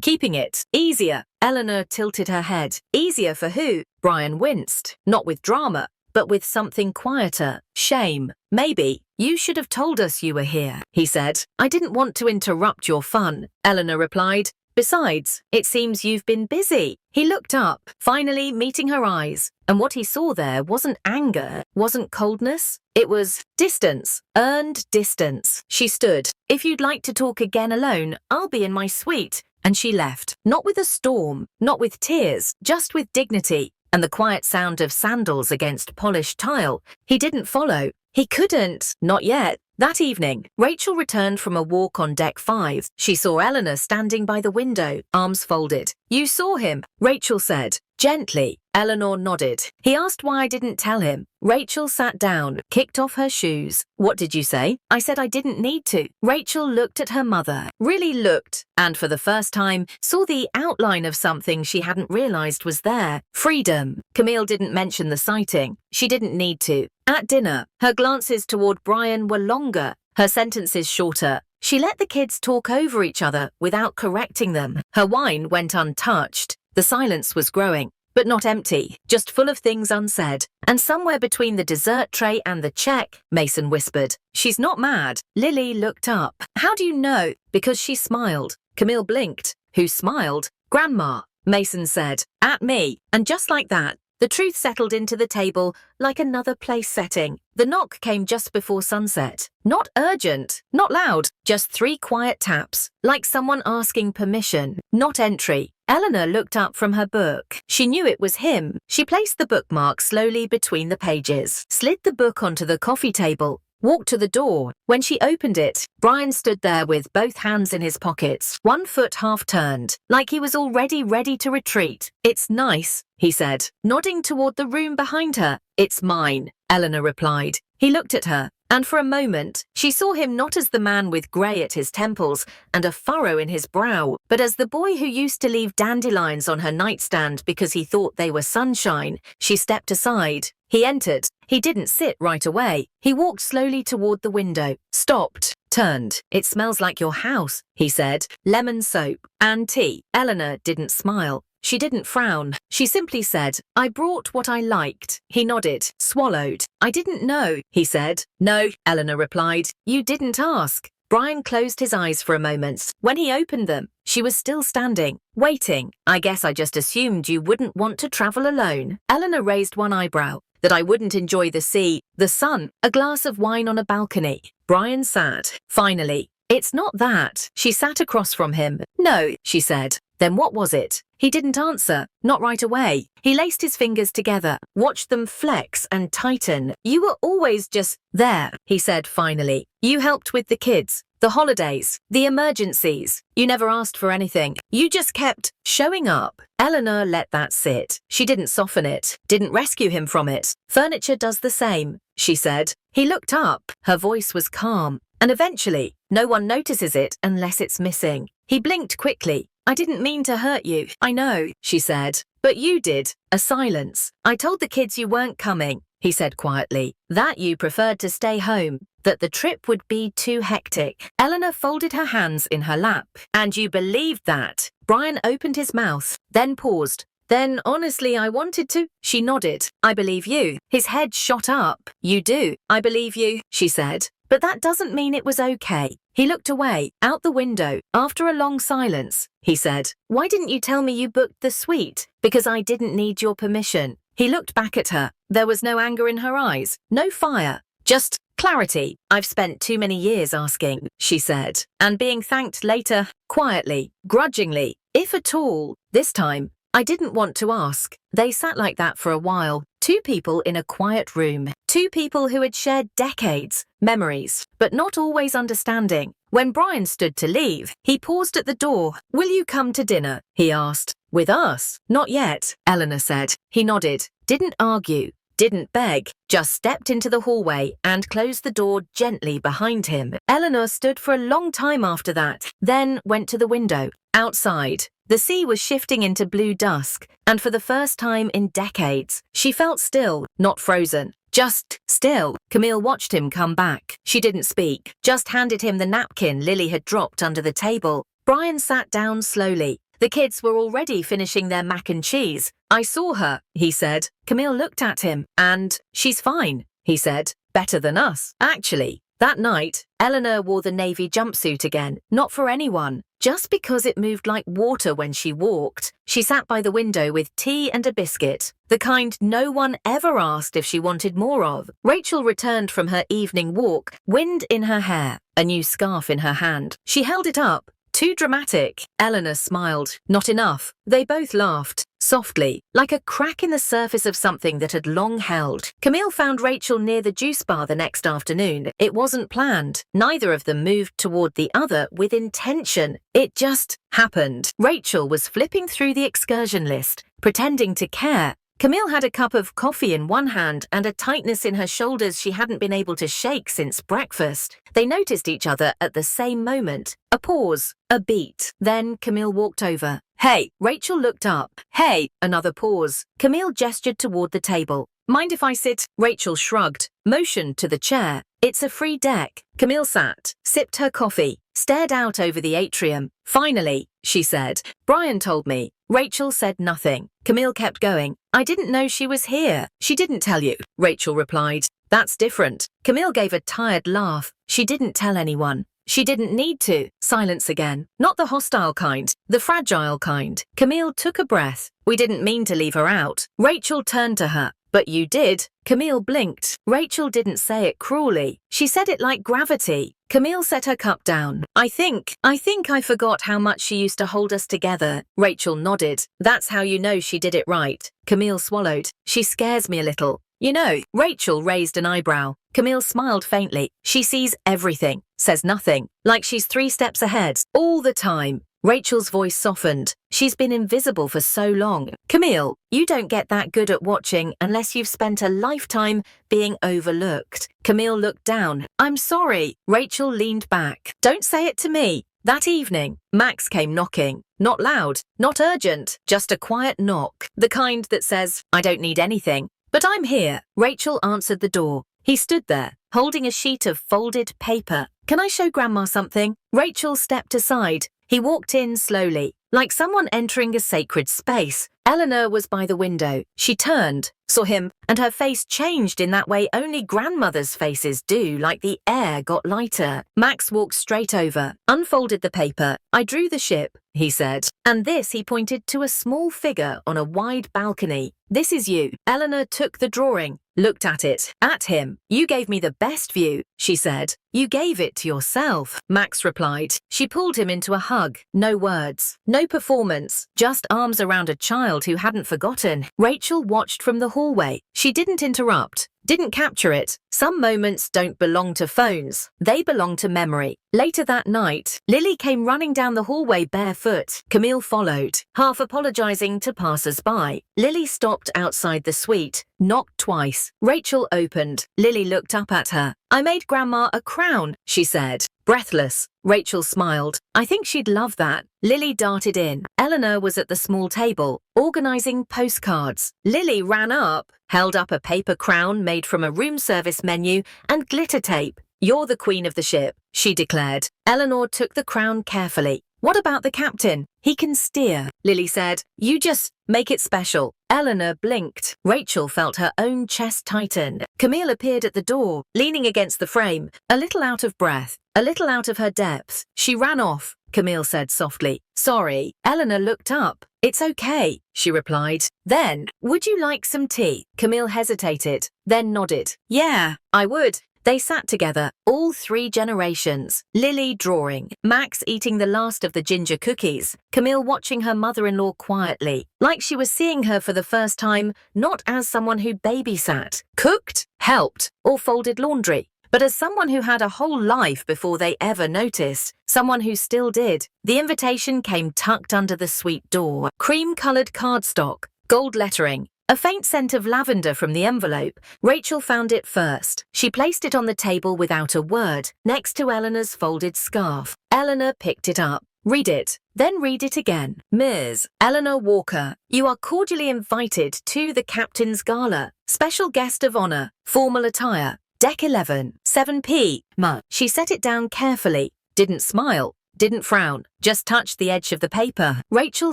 Keeping it easier." Eleanor tilted her head. "Easier for who?" Brian winced. Not with drama, but with something quieter. "Shame. Maybe. You should have told us you were here," he said. "I didn't want to interrupt your fun," Eleanor replied. "Besides, it seems you've been busy." He looked up, finally meeting her eyes, and what he saw there wasn't anger, wasn't coldness. It was distance, earned distance. She stood. "If you'd like to talk again alone, I'll be in my suite." And she left, not with a storm, not with tears, just with dignity, and the quiet sound of sandals against polished tile. He didn't follow. He couldn't, not yet. That evening, Rachel returned from a walk on deck 5. She saw Eleanor standing by the window, arms folded. "You saw him," Rachel said, gently. Eleanor nodded. "He asked why I didn't tell him." Rachel sat down, kicked off her shoes. "What did you say?" "I said I didn't need to." Rachel looked at her mother, really looked, and for the first time saw the outline of something she hadn't realized was there. Freedom. Camille didn't mention the sighting. She didn't need to. At dinner, her glances toward Brian were longer, her sentences shorter. She let the kids talk over each other without correcting them. Her wine went untouched. The silence was growing, but not empty, just full of things unsaid. And somewhere between the dessert tray and the check, Mason whispered, "She's not mad." Lily looked up. "How do you know?" "Because she smiled." Camille blinked. "Who smiled?" "Grandma," Mason said. "At me." And just like that, the truth settled into the table like another place setting. The knock came just before sunset. Not urgent, not loud, just 3 quiet taps, like someone asking permission, not entry. Eleanor looked up from her book. She knew it was him. She placed the bookmark slowly between the pages, slid the book onto the coffee table, walked to the door. When she opened it, Brian stood there with both hands in his pockets, one foot half turned, like he was already ready to retreat. "It's nice," he said, nodding toward the room behind her. "It's mine," Eleanor replied. He looked at her, and for a moment, she saw him not as the man with grey at his temples and a furrow in his brow, but as the boy who used to leave dandelions on her nightstand because he thought they were sunshine. She stepped aside. He entered. He didn't sit right away. He walked slowly toward the window, stopped, turned. "It smells like your house," he said. "Lemon soap and tea." Eleanor didn't smile. She didn't frown. She simply said, "I brought what I liked." He nodded, swallowed. "I didn't know," he said. "No," Eleanor replied. "You didn't ask." Brian closed his eyes for a moment. When he opened them, she was still standing, waiting. "I guess I just assumed you wouldn't want to travel alone." Eleanor raised one eyebrow. "That I wouldn't enjoy the sea, the sun, a glass of wine on a balcony." Brian sat. Finally, "It's not that." She sat across from him. "No," she said. "Then what was it?" He didn't answer, not right away. He laced his fingers together, watched them flex and tighten. "You were always just there," he said finally. "You helped with the kids, the holidays, the emergencies. You never asked for anything. You just kept showing up." Eleanor let that sit. She didn't soften it, didn't rescue him from it. "Furniture does the same," she said. He looked up. Her voice was calm. "And eventually, no one notices it unless it's missing." He blinked quickly. "I didn't mean to hurt you." "I know," she said. "But you did." A silence. "I told the kids you weren't coming," he said quietly. "That you preferred to stay home, that the trip would be too hectic." Eleanor folded her hands in her lap. "And you believed that?" Brian opened his mouth, then paused. "Then, honestly, I wanted to." She nodded. "I believe you." His head shot up. "You do." "I believe you," she said. "But that doesn't mean it was okay." He looked away, out the window. After a long silence, he said, "Why didn't you tell me you booked the suite?" "Because I didn't need your permission." He looked back at her. There was no anger in her eyes, no fire, just Clarity. I've spent too many years asking, she said, and being thanked later, quietly, grudgingly, if at all. This time, I didn't want to ask. They sat like that for a while. Two people in a quiet room. Two people who had shared decades, memories, but not always understanding. When Brian stood to leave, he paused at the door. Will you come to dinner? He asked. With us? Not yet, Eleanor said. He nodded, didn't argue, didn't beg, just stepped into the hallway and closed the door gently behind him. Eleanor stood for a long time after that, then went to the window. Outside, the sea was shifting into blue dusk, and for the first time in decades, she felt still, not frozen. Just still. Camille watched him come back. She didn't speak, just handed him the napkin Lily had dropped under the table. Brian sat down slowly. The kids were already finishing their mac and cheese. I saw her, he said. Camille looked at him, and she's fine, he said. Better than us, actually. That night, Eleanor wore the navy jumpsuit again, not for anyone, just because it moved like water when she walked. She sat by the window with tea and a biscuit, the kind no one ever asked if she wanted more of. Rachel returned from her evening walk, wind in her hair, a new scarf in her hand. She held it up. Too dramatic. Eleanor smiled. Not enough. They both laughed, softly, like a crack in the surface of something that had long held. Camille found Rachel near the juice bar the next afternoon. It wasn't planned. Neither of them moved toward the other with intention. It just happened. Rachel was flipping through the excursion list, pretending to care. Camille had a cup of coffee in one hand and a tightness in her shoulders she hadn't been able to shake since breakfast. They noticed each other at the same moment. A pause, a beat. Then Camille walked over. Hey, Rachel looked up. Hey, another pause. Camille gestured toward the table. Mind if I sit? Rachel shrugged, motioned to the chair. It's a free deck. Camille sat, sipped her coffee, stared out over the atrium. Finally, she said, Brian told me. Rachel said nothing. Camille kept going. I didn't know she was here. She didn't tell you, Rachel replied. That's different. Camille gave a tired laugh. She didn't tell anyone. She didn't need to. Silence again. Not the hostile kind, the fragile kind. Camille took a breath. We didn't mean to leave her out. Rachel turned to her. But you did. Camille blinked. Rachel didn't say it cruelly. She said it like gravity. Camille set her cup down. I think I forgot how much she used to hold us together. Rachel nodded. That's how you know she did it right. Camille swallowed. She scares me a little. You know, Rachel raised an eyebrow. Camille smiled faintly. She sees everything, says nothing, like she's 3 steps ahead, all the time. Rachel's voice softened. She's been invisible for so long. Camille, you don't get that good at watching unless you've spent a lifetime being overlooked. Camille looked down. I'm sorry. Rachel leaned back. Don't say it to me. That evening, Max came knocking. Not loud, not urgent, just a quiet knock. The kind that says, I don't need anything. But I'm here. Rachel answered the door. He stood there, holding a sheet of folded paper. Can I show Grandma something? Rachel stepped aside. He walked in slowly, like someone entering a sacred space. Eleanor was by the window. She turned, saw him, and her face changed in that way only grandmothers' faces do, like the air got lighter. Max walked straight over, unfolded the paper. I drew the ship, he said. And this, he pointed to a small figure on a wide balcony. This is you. Eleanor took the drawing, looked at it, at him. You gave me the best view, she said. You gave it to yourself, Max replied. She pulled him into a hug. No words, no performance, just arms around a child who hadn't forgotten. Rachel watched from the hallway. She didn't interrupt, didn't capture it. Some moments don't belong to phones. They belong to memory. Later that night, Lily came running down the hallway barefoot. Camille followed, half apologizing to passers-by. Lily stopped outside the suite, knocked twice. Rachel opened. Lily looked up at her. I made Grandma a crown, she said. Breathless, Rachel smiled. I think she'd love that. Lily darted in. Eleanor was at the small table, organizing postcards. Lily ran up, held up a paper crown made from a room service menu and glitter tape. You're the queen of the ship, she declared. Eleanor took the crown carefully. What about the captain? He can steer, Lily said. You just make it special. Eleanor blinked. Rachel felt her own chest tighten. Camille appeared at the door, leaning against the frame, a little out of breath, a little out of her depth. She ran off, Camille said softly. Sorry. Eleanor looked up. It's okay, she replied. Then, would you like some tea? Camille hesitated, then nodded. Yeah, I would. They sat together, all 3 generations. Lily drawing, Max eating the last of the ginger cookies, Camille watching her mother-in-law quietly, like she was seeing her for the first time, not as someone who babysat, cooked, helped, or folded laundry, but as someone who had a whole life before they ever noticed, someone who still did. The invitation came tucked under the suite door, cream-colored cardstock, gold lettering, a faint scent of lavender from the envelope. Rachel found it first. She placed it on the table without a word, next to Eleanor's folded scarf. Eleanor picked it up. Read it, then read it again. Ms. Eleanor Walker, you are cordially invited to the Captain's Gala. Special guest of honor, formal attire. Deck 11, 7 p.m. She set it down carefully, didn't smile, didn't frown, just touched the edge of the paper. Rachel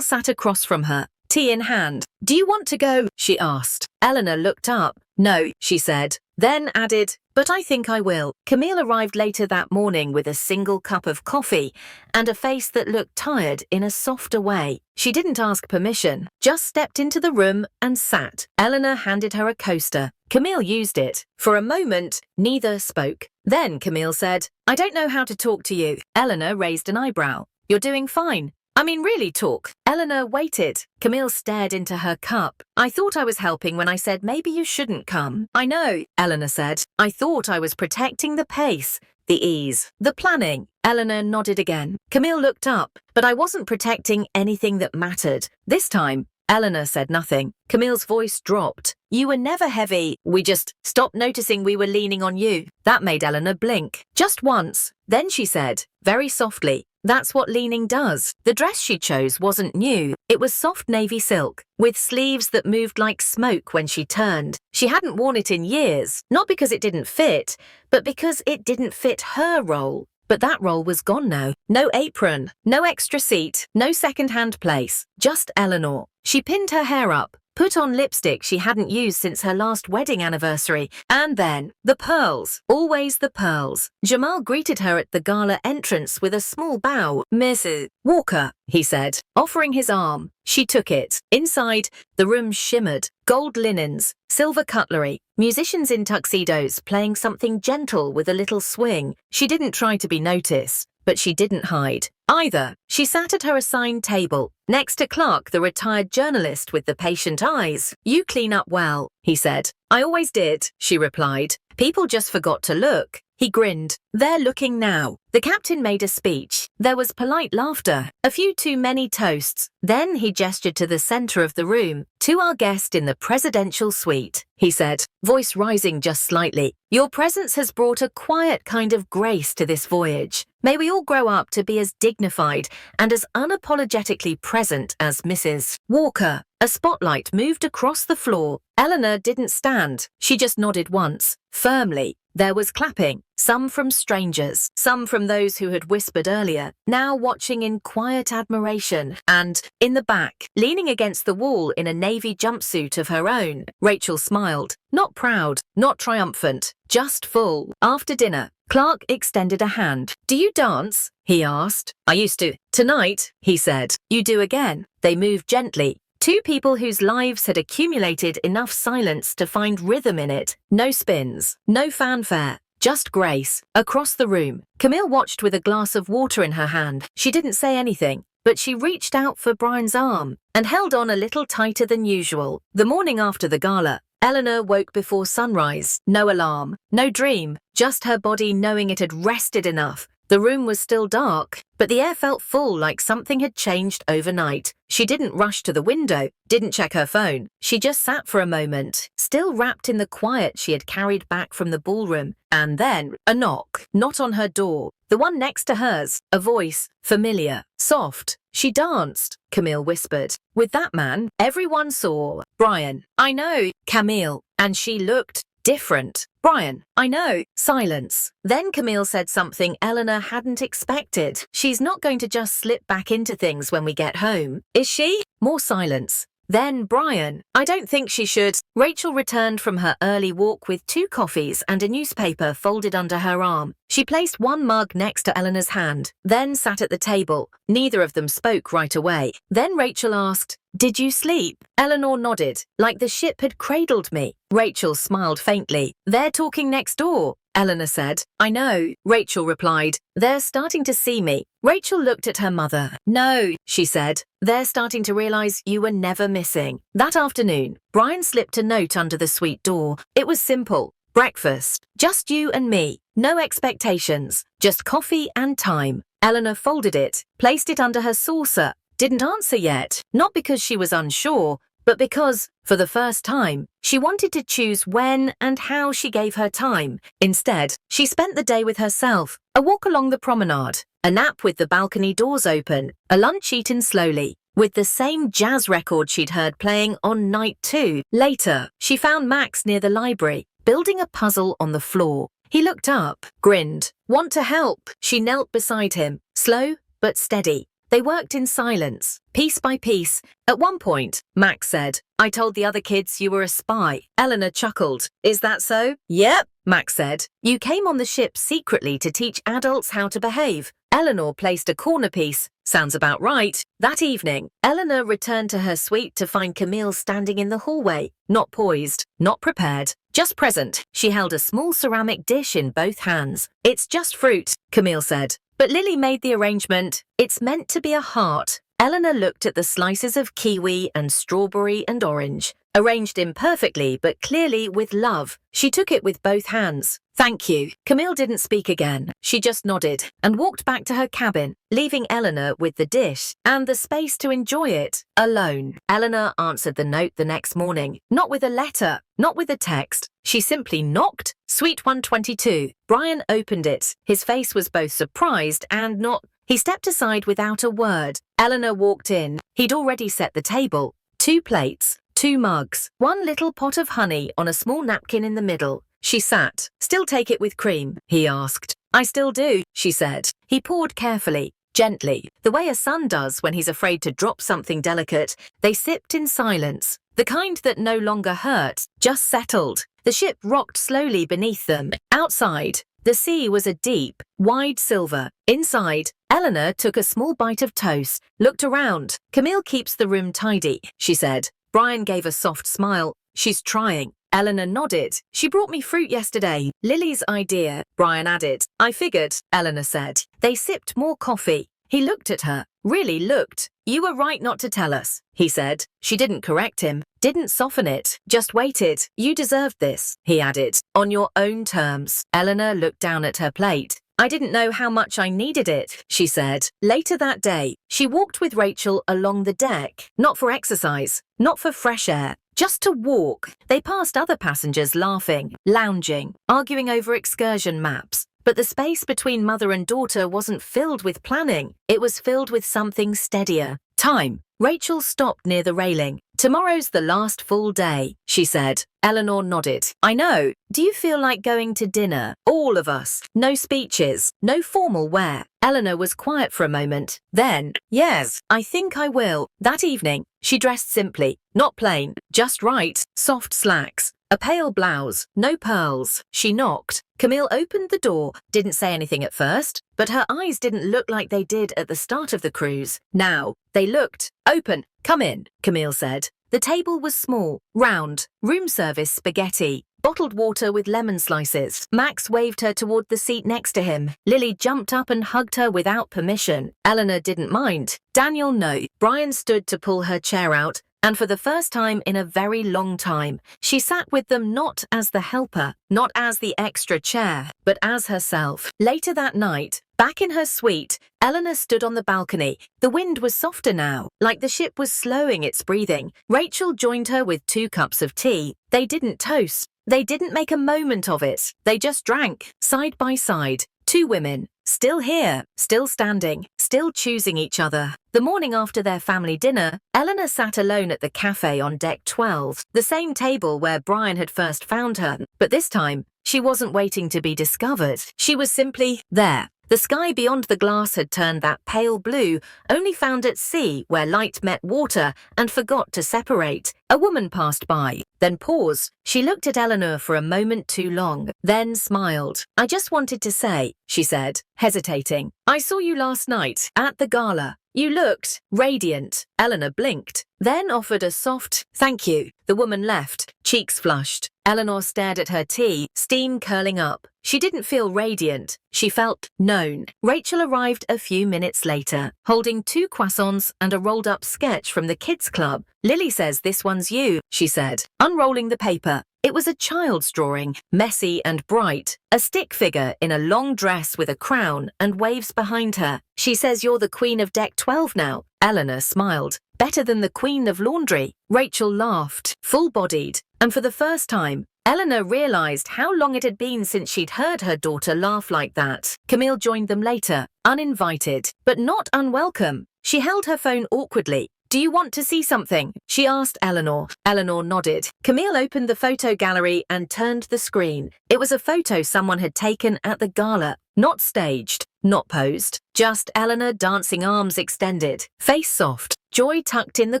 sat across from her, tea in hand. Do you want to go? She asked. Eleanor looked up. No, she said, then added, but I think I will. Camille arrived later that morning with a single cup of coffee and a face that looked tired in a softer way. She didn't ask permission, just stepped into the room and sat. Eleanor handed her a coaster. Camille used it. For a moment, neither spoke. Then Camille said, I don't know how to talk to you. Eleanor raised an eyebrow. You're doing fine. I mean, really talk. Eleanor waited. Camille stared into her cup. I thought I was helping when I said maybe you shouldn't come. I know, Eleanor said. I thought I was protecting the pace, the ease, the planning. Eleanor nodded again. Camille looked up, but I wasn't protecting anything that mattered. This time, Eleanor said nothing. Camille's voice dropped. You were never heavy. We just stopped noticing we were leaning on you. That made Eleanor blink. Just once. Then she said, very softly, that's what leaning does. The dress she chose wasn't new. It was soft navy silk, with sleeves that moved like smoke when she turned. She hadn't worn it in years, not because it didn't fit, but because it didn't fit her role. But that role was gone now. No apron, no extra seat, no second-hand place. Just Eleanor. She pinned her hair up, put on lipstick she hadn't used since her last wedding anniversary, and then the pearls. Always the pearls. Jamal greeted her at the gala entrance with a small bow. Mrs. Walker, he said, offering his arm. She took it. Inside, the room shimmered. Gold linens, silver cutlery, musicians in tuxedos playing something gentle with a little swing. She didn't try to be noticed, but she didn't hide either. She sat at her assigned table, next to Clark, the retired journalist with the patient eyes. You clean up well, he said. I always did, she replied. People just forgot to look. He grinned. They're looking now. The captain made a speech. There was polite laughter, a few too many toasts. Then he gestured to the center of the room. To our guest in the presidential suite, he said, voice rising just slightly. Your presence has brought a quiet kind of grace to this voyage. May we all grow up to be as dignified and as unapologetically present as Mrs. Walker. A spotlight moved across the floor. Eleanor didn't stand. She just nodded once, firmly. There was clapping, some from strangers, some from those who had whispered earlier, now watching in quiet admiration, and, in the back, leaning against the wall in a navy jumpsuit of her own, Rachel smiled. Not proud, not triumphant, just full. After dinner, Clark extended a hand. Do you dance? He asked. I used to. Tonight, he said. You do again. They moved gently. Two people whose lives had accumulated enough silence to find rhythm in it. No spins, no fanfare, just grace. Across the room, Camille watched with a glass of water in her hand. She didn't say anything, but she reached out for Brian's arm and held on a little tighter than usual. The morning after the gala, Eleanor woke before sunrise. No alarm, no dream, just her body knowing it had rested enough. The room was still dark, but the air felt full, like something had changed overnight. She didn't rush to the window, didn't check her phone. She just sat for a moment, still wrapped in the quiet she had carried back from the ballroom. And then, a knock, not on her door, the one next to hers, a voice, familiar, soft. She danced, Camille whispered. With that man, everyone saw Brian. I know, Camille. And she looked different. Brian, I know. Silence. Then Camille said something Eleanor hadn't expected. She's not going to just slip back into things when we get home, is she? More silence. Then Brian, I don't think she should. Rachel returned from her early walk with 2 coffees and a newspaper folded under her arm. She placed one mug next to Eleanor's hand, then sat at the table. Neither of them spoke right away. Then Rachel asked, "Did you sleep?" Eleanor nodded, like the ship had cradled me. Rachel smiled faintly. "They're talking next door," Eleanor said. "I know," Rachel replied. "They're starting to see me." Rachel looked at her mother. "No," she said. "They're starting to realize you were never missing." That afternoon, Brian slipped a note under the suite door. It was simple. Breakfast. Just you and me. No expectations. Just coffee and time. Eleanor folded it, placed it under her saucer. Didn't answer yet. Not because she was unsure, but because, for the first time, she wanted to choose when and how she gave her time. Instead, she spent the day with herself. A walk along the promenade. A nap with the balcony doors open. A lunch eaten slowly, with the same jazz record she'd heard playing on night 2. Later, she found Max near the library, building a puzzle on the floor. He looked up, grinned. "Want to help?" She knelt beside him, slow but steady. They worked in silence, piece by piece. At one point, Max said, "I told the other kids you were a spy." Eleanor chuckled. "Is that so?" "Yep," Max said. "You came on the ship secretly to teach adults how to behave." Eleanor placed a corner piece. "Sounds about right." That evening, Eleanor returned to her suite to find Camille standing in the hallway, not poised, not prepared, just present. She held a small ceramic dish in both hands. "It's just fruit," Camille said. "But Lily made the arrangement. It's meant to be a heart." Eleanor looked at the slices of kiwi and strawberry and orange, arranged imperfectly but clearly with love. She took it with both hands. "Thank you." Camille didn't speak again. She just nodded and walked back to her cabin, leaving Eleanor with the dish and the space to enjoy it, alone. Eleanor answered the note the next morning, not with a letter, not with a text. She simply knocked. Suite 122. Brian opened it. His face was both surprised and not. He stepped aside without a word. Eleanor walked in. He'd already set the table. 2 plates, 2 mugs, 1 little pot of honey on a small napkin in the middle. She sat. "Still take it with cream?" he asked. "I still do," she said. He poured carefully, gently, the way a son does when he's afraid to drop something delicate. They sipped in silence. The kind that no longer hurt, just settled. The ship rocked slowly beneath them. Outside, the sea was a deep, wide silver. Inside, Eleanor took a small bite of toast, looked around. "Camille keeps the room tidy," she said. Brian gave a soft smile. "She's trying." Eleanor nodded. "She brought me fruit yesterday." "Lily's idea," Brian added. "I figured," Eleanor said. They sipped more coffee. He looked at her, really looked. "You were right not to tell us," he said. She didn't correct him, didn't soften it, just waited. "You deserved this," he added, "on your own terms." Eleanor looked down at her plate. "I didn't know how much I needed it," she said. Later that day, she walked with Rachel along the deck, not for exercise, not for fresh air, just to walk. They passed other passengers laughing, lounging, arguing over excursion maps. But the space between mother and daughter wasn't filled with planning. It was filled with something steadier. Time. Rachel stopped near the railing. "Tomorrow's the last full day," she said. Eleanor nodded. "I know. Do you feel like going to dinner? All of us. No speeches, no formal wear." Eleanor was quiet for a moment. Then, "Yes, I think I will." That evening, she dressed simply, not plain, just right, soft slacks, a pale blouse, no pearls. She knocked. Camille opened the door, didn't say anything at first, but her eyes didn't look like they did at the start of the cruise. Now, they looked. "Open. Come in," Camille said. The table was small, round, room service spaghetti, bottled water with lemon slices. Max waved her toward the seat next to him. Lily jumped up and hugged her without permission. Eleanor didn't mind. Daniel, no. Brian stood to pull her chair out, and for the first time in a very long time, she sat with them not as the helper, not as the extra chair, but as herself. Later that night, back in her suite, Eleanor stood on the balcony. The wind was softer now, like the ship was slowing its breathing. Rachel joined her with 2 cups of tea. They didn't toast. They didn't make a moment of it. They just drank, side by side. 2 women, still here, still standing, still choosing each other. The morning after their family dinner, Eleanor sat alone at the cafe on deck 12, the same table where Brian had first found her. But this time, she wasn't waiting to be discovered. She was simply there. The sky beyond the glass had turned that pale blue, only found at sea where light met water and forgot to separate. A woman passed by, then paused. She looked at Eleanor for a moment too long, then smiled. "I just wanted to say," she said, hesitating. "I saw you last night at the gala. You looked radiant." Eleanor blinked, then offered a soft "thank you." The woman left, cheeks flushed. Eleanor stared at her tea, steam curling up. She didn't feel radiant. She felt known. Rachel arrived a few minutes later, holding 2 croissants and a rolled-up sketch from the kids' club. "Lily says this one's you," she said, unrolling the paper. It was a child's drawing, messy and bright, a stick figure in a long dress with a crown and waves behind her. "She says you're the queen of deck 12 now." Eleanor smiled. "Better than the queen of laundry." Rachel laughed, full-bodied, and for the first time, Eleanor realized how long it had been since she'd heard her daughter laugh like that. Camille joined them later, uninvited, but not unwelcome. She held her phone awkwardly. "Do you want to see something?" she asked Eleanor. Eleanor nodded. Camille opened the photo gallery and turned the screen. It was a photo someone had taken at the gala. Not staged, not posed, just Eleanor dancing, arms extended, face soft, joy tucked in the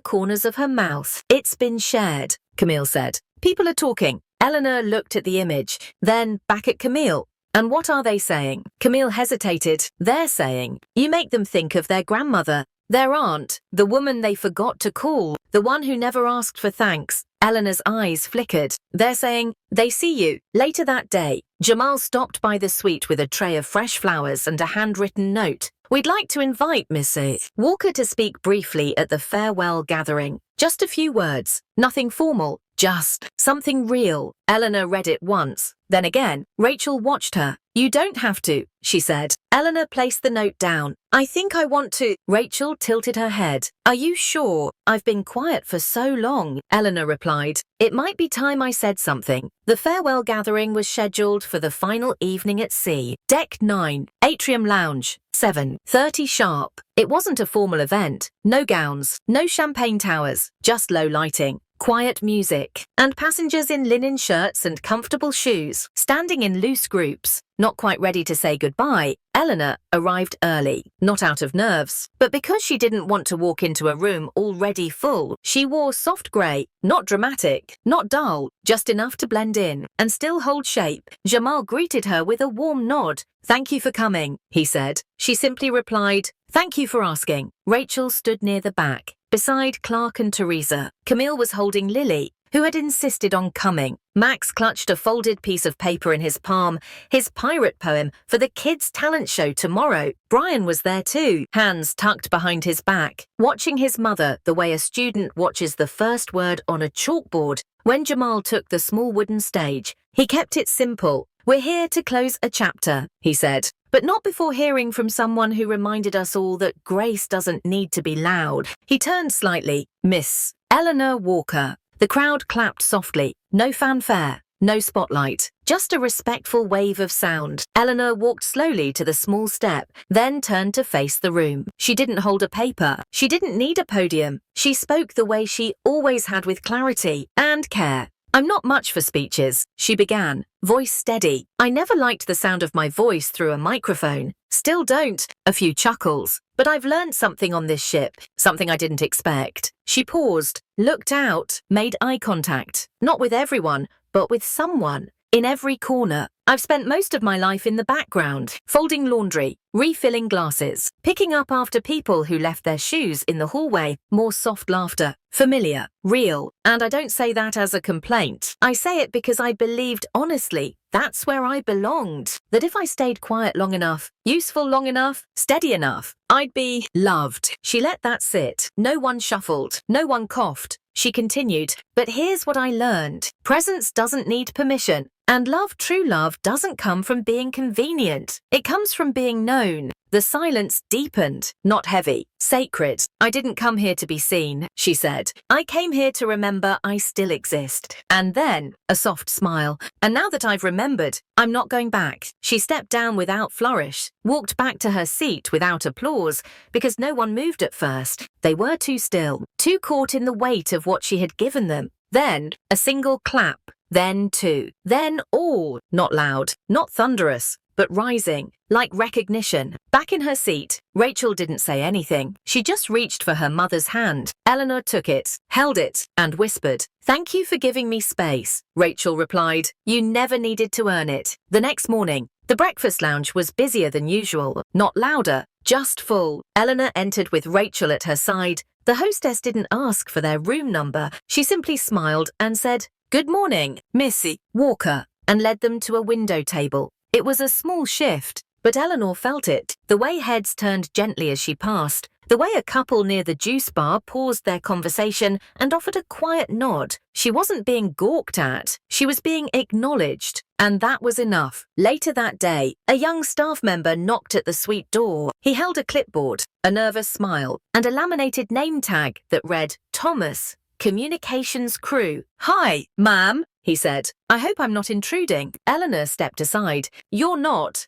corners of her mouth. "It's been shared," Camille said. "People are talking." Eleanor looked at the image, then back at Camille. "And what are they saying?" Camille hesitated. "They're saying, you make them think of their grandmother. Their aunt, the woman they forgot to call, the one who never asked for thanks." Eleanor's eyes flickered. "They're saying, they see you." Later that day, Jamal stopped by the suite with a tray of fresh flowers and a handwritten note. "We'd like to invite Miss Walker to speak briefly at the farewell gathering. Just a few words, nothing formal, just something real." Eleanor read it once, then again. Rachel watched her. "You don't have to," she said. Eleanor placed the note down. "I think I want to." Rachel tilted her head. "Are you sure? I've been quiet for so long." Eleanor replied, "It might be time I said something." The farewell gathering was scheduled for the final evening at sea. Deck 9, Atrium Lounge, 7:30 sharp. It wasn't a formal event. No gowns, no champagne towers, just low lighting, quiet music, and passengers in linen shirts and comfortable shoes, standing in loose groups. Not quite ready to say goodbye, Eleanor arrived early, not out of nerves, but because she didn't want to walk into a room already full. She wore soft grey, not dramatic, not dull, just enough to blend in and still hold shape. Jamal greeted her with a warm nod. "Thank you for coming," he said. She simply replied, "Thank you for asking." Rachel stood near the back, beside Clark and Teresa. Camille was holding Lily, who had insisted on coming. Max clutched a folded piece of paper in his palm, his pirate poem for the kids' talent show tomorrow. Brian was there too, hands tucked behind his back, watching his mother the way a student watches the first word on a chalkboard. When Jamal took the small wooden stage, he kept it simple. "We're here to close a chapter," he said, but not before hearing from someone who reminded us all that grace doesn't need to be loud. He turned slightly. "Miss Eleanor Walker." The crowd clapped softly. No fanfare, no spotlight, just a respectful wave of sound. Eleanor walked slowly to the small step, then turned to face the room. She didn't hold a paper. She didn't need a podium. She spoke the way she always had, with clarity and care. "I'm not much for speeches," she began, voice steady. "I never liked the sound of my voice through a microphone. Still don't." A few chuckles. "But I've learned something on this ship, something I didn't expect." She paused, looked out, made eye contact. Not with everyone, but with someone. In every corner. "I've spent most of my life in the background, folding laundry, refilling glasses, picking up after people who left their shoes in the hallway." More soft laughter. "Familiar, real. And I don't say that as a complaint. I say it because I believed honestly that's where I belonged. That if I stayed quiet long enough, useful long enough, steady enough, I'd be loved." She let that sit. No one shuffled. No one coughed. She continued, "But here's what I learned. Presence doesn't need permission. And love, true love, doesn't come from being convenient. It comes from being known." The silence deepened, not heavy, sacred. "I didn't come here to be seen," she said. "I came here to remember I still exist." And then, a soft smile. "And now that I've remembered, I'm not going back." She stepped down without flourish, walked back to her seat without applause, because no one moved at first. They were too still, too caught in the weight of what she had given them. Then, a single clap. Then two. Then all. Not loud, not thunderous, but rising, like recognition. Back in her seat, Rachel didn't say anything. She just reached for her mother's hand. Eleanor took it, held it, and whispered, "Thank you for giving me space." Rachel replied, "You never needed to earn it." The next morning, the breakfast lounge was busier than usual, not louder, just full. Eleanor entered with Rachel at her side. The hostess didn't ask for their room number. She simply smiled and said, "Good morning, Missy Walker," and led them to a window table. It was a small shift, but Eleanor felt it, the way heads turned gently as she passed, the way a couple near the juice bar paused their conversation and offered a quiet nod. She wasn't being gawked at, she was being acknowledged, and that was enough. Later that day, a young staff member knocked at the suite door. He held a clipboard, a nervous smile, and a laminated name tag that read, "Thomas, Communications Crew." "Hi, ma'am," he said. "I hope I'm not intruding." Eleanor stepped aside. "You're not.